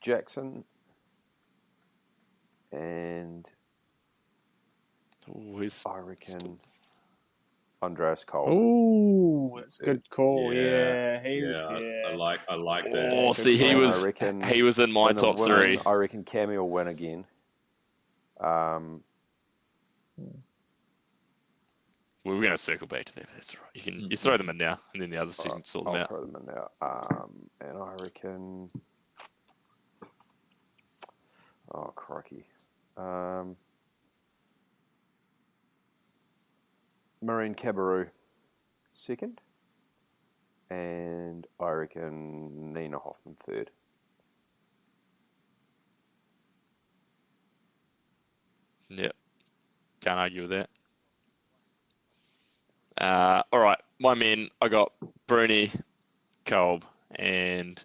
Speaker 6: Jackson. And
Speaker 5: Ooh, he's
Speaker 6: I reckon Andreas Cole.
Speaker 4: Oh, that's a good call. Yeah,
Speaker 7: I like that.
Speaker 5: Oh,
Speaker 6: Good
Speaker 5: see,
Speaker 6: call. I reckon
Speaker 5: he was in my
Speaker 6: when the
Speaker 5: top
Speaker 6: women,
Speaker 5: 3.
Speaker 6: I reckon Cammy will win again.
Speaker 5: We're going to circle back to that. That's all right. You throw them in now, and then the others can sort them
Speaker 6: I'll
Speaker 5: out.
Speaker 6: throw them in now. And I reckon Oh, crikey. Marine Cabarrou second. And I reckon Nina Hoffman third.
Speaker 5: Yep. Can't argue with that. All right. My men, I got Bruni, Kolb, and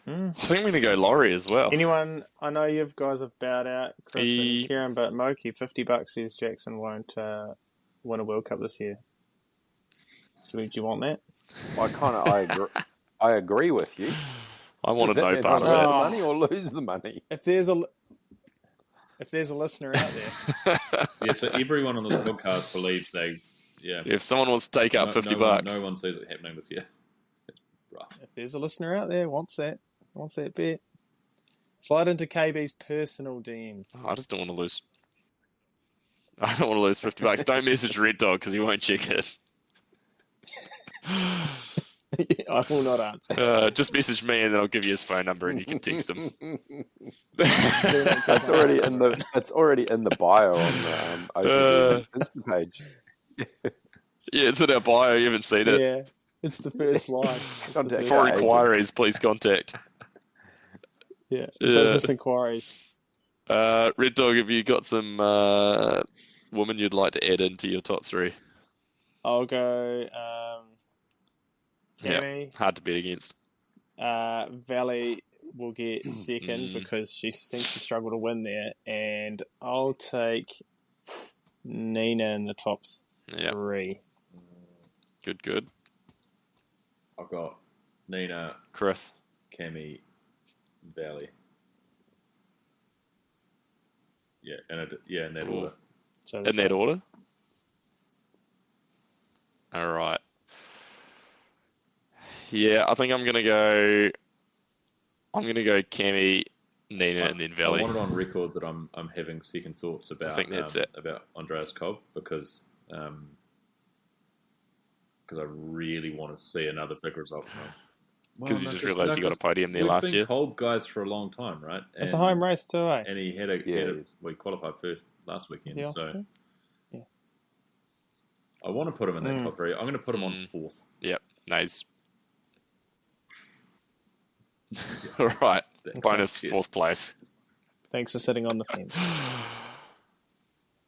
Speaker 5: I think I'm going to go Laurie as well.
Speaker 4: Anyone? I know you guys have bowed out, Chris and Kieran, but Moki, $50 says Jackson won't win a World Cup this year. Do you want that?
Speaker 6: I agree with you.
Speaker 5: I wanted no part of
Speaker 6: win
Speaker 5: that.
Speaker 6: the money or lose the money.
Speaker 4: If there's a listener out there,
Speaker 7: Yeah, so everyone on the podcast believes
Speaker 5: If someone wants to take up $50,
Speaker 7: no one sees it happening this year. It's rough.
Speaker 4: if there's a listener out there wants that bet, slide into KB's personal DMs.
Speaker 5: I just don't want to lose. I don't want to lose $50. Don't message Red Dog because he won't check it.
Speaker 4: I will not answer.
Speaker 5: Just message me and then I'll give you his phone number and you can text him.
Speaker 6: It's already in the bio on the Insta page.
Speaker 5: Yeah, it's in our bio. You haven't seen it.
Speaker 4: Yeah, it's the first line.
Speaker 5: For inquiries, please contact.
Speaker 4: Yeah, business inquiries.
Speaker 5: Red Dog, have you got some women you'd like to add into your top three?
Speaker 4: I'll go Tammy.
Speaker 5: Yeah, hard to bet against.
Speaker 4: Valley will get second because she seems to struggle to win there. And I'll take Nina in the top three.
Speaker 5: Good.
Speaker 7: I've got Nina,
Speaker 5: Chris,
Speaker 7: Cammy, Valley. Yeah, in that order.
Speaker 4: So
Speaker 5: in that order? All right. Yeah, I think I'm gonna go Cammy, Nina, and then Valley.
Speaker 7: I want it on record that I'm having second thoughts about.
Speaker 5: I think that's it.
Speaker 7: About Andreas Kolb because I really want to see another big result from him.
Speaker 5: Because you just realised you got a podium there last year.
Speaker 7: We've been Kolb guys for a long time, right?
Speaker 4: It's a home race too, eh?
Speaker 7: And he we qualified first last weekend.
Speaker 4: Is he
Speaker 7: So
Speaker 4: Austrian? Yeah.
Speaker 7: I want to put him in that top three. I'm going to put him on fourth.
Speaker 5: Yep, nice. All right, bonus fourth place.
Speaker 4: Thanks for sitting on the fence.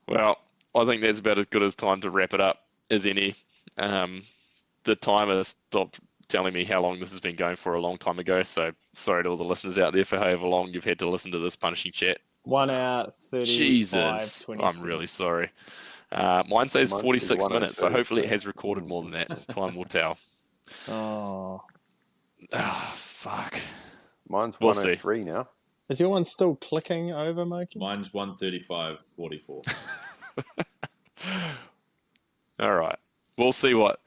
Speaker 5: Well, I think that's about as good as time to wrap it up as any. The timer stopped telling me how long this has been going for a long time ago, so sorry to all the listeners out there for however long you've had to listen to this punishing chat.
Speaker 4: 1 hour, 35,
Speaker 5: Jesus,
Speaker 4: 27.
Speaker 5: I'm really sorry. Mine says 46 minutes, so hopefully it
Speaker 6: 1:33.
Speaker 5: has recorded more than that. Time will tell.
Speaker 4: Oh.
Speaker 5: Ah, fuck.
Speaker 6: Mine's
Speaker 5: We'll
Speaker 6: 103 now.
Speaker 4: Is your one still clicking over, Mikey?
Speaker 7: Mine's 1:35:44.
Speaker 5: All right. We'll see what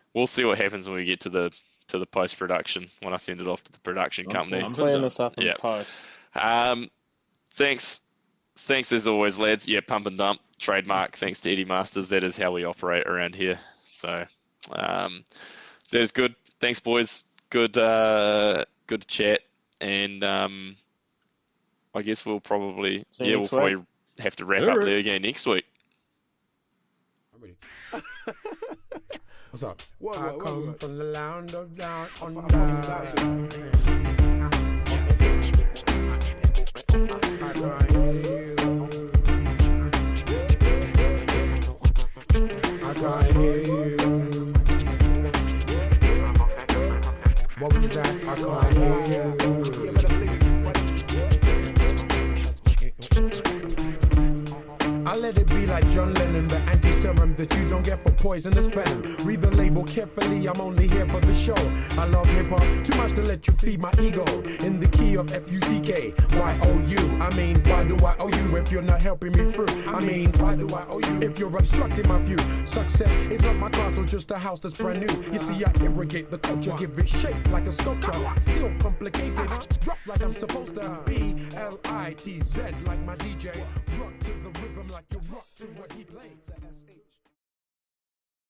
Speaker 5: happens when we get to the post production when I send it off to the production company.
Speaker 7: I'm
Speaker 4: Clean this up in
Speaker 5: Yeah.
Speaker 4: post.
Speaker 5: Thanks as always, lads. Yeah, pump and dump trademark. Thanks to Eddie Masters. That is how we operate around here. So that's good. Thanks, boys. Good to chat. And I guess we'll probably probably have to wrap up there again next week.
Speaker 8: I'm ready. What's up? I come from the land of down under. I can't hear you. What was that? I can't hear you. I let it be like John Lennon, the anti-serum that you don't get for poisonous venom. Read the label carefully, I'm only here for the show. I love hip-hop too much to let you feed my ego. In the key of F-U-C-K, Y-O-U. I mean, why do I owe you if you're not helping me through? I mean, why do I owe you if you're obstructing my view? Success is not my castle, just a house that's brand new. You see, I irrigate the culture, give it shape like a sculpture. Still complicated, rock like I'm supposed to. B-L-I-T-Z like my DJ. Rock to the rhythm like you rock to what he plays.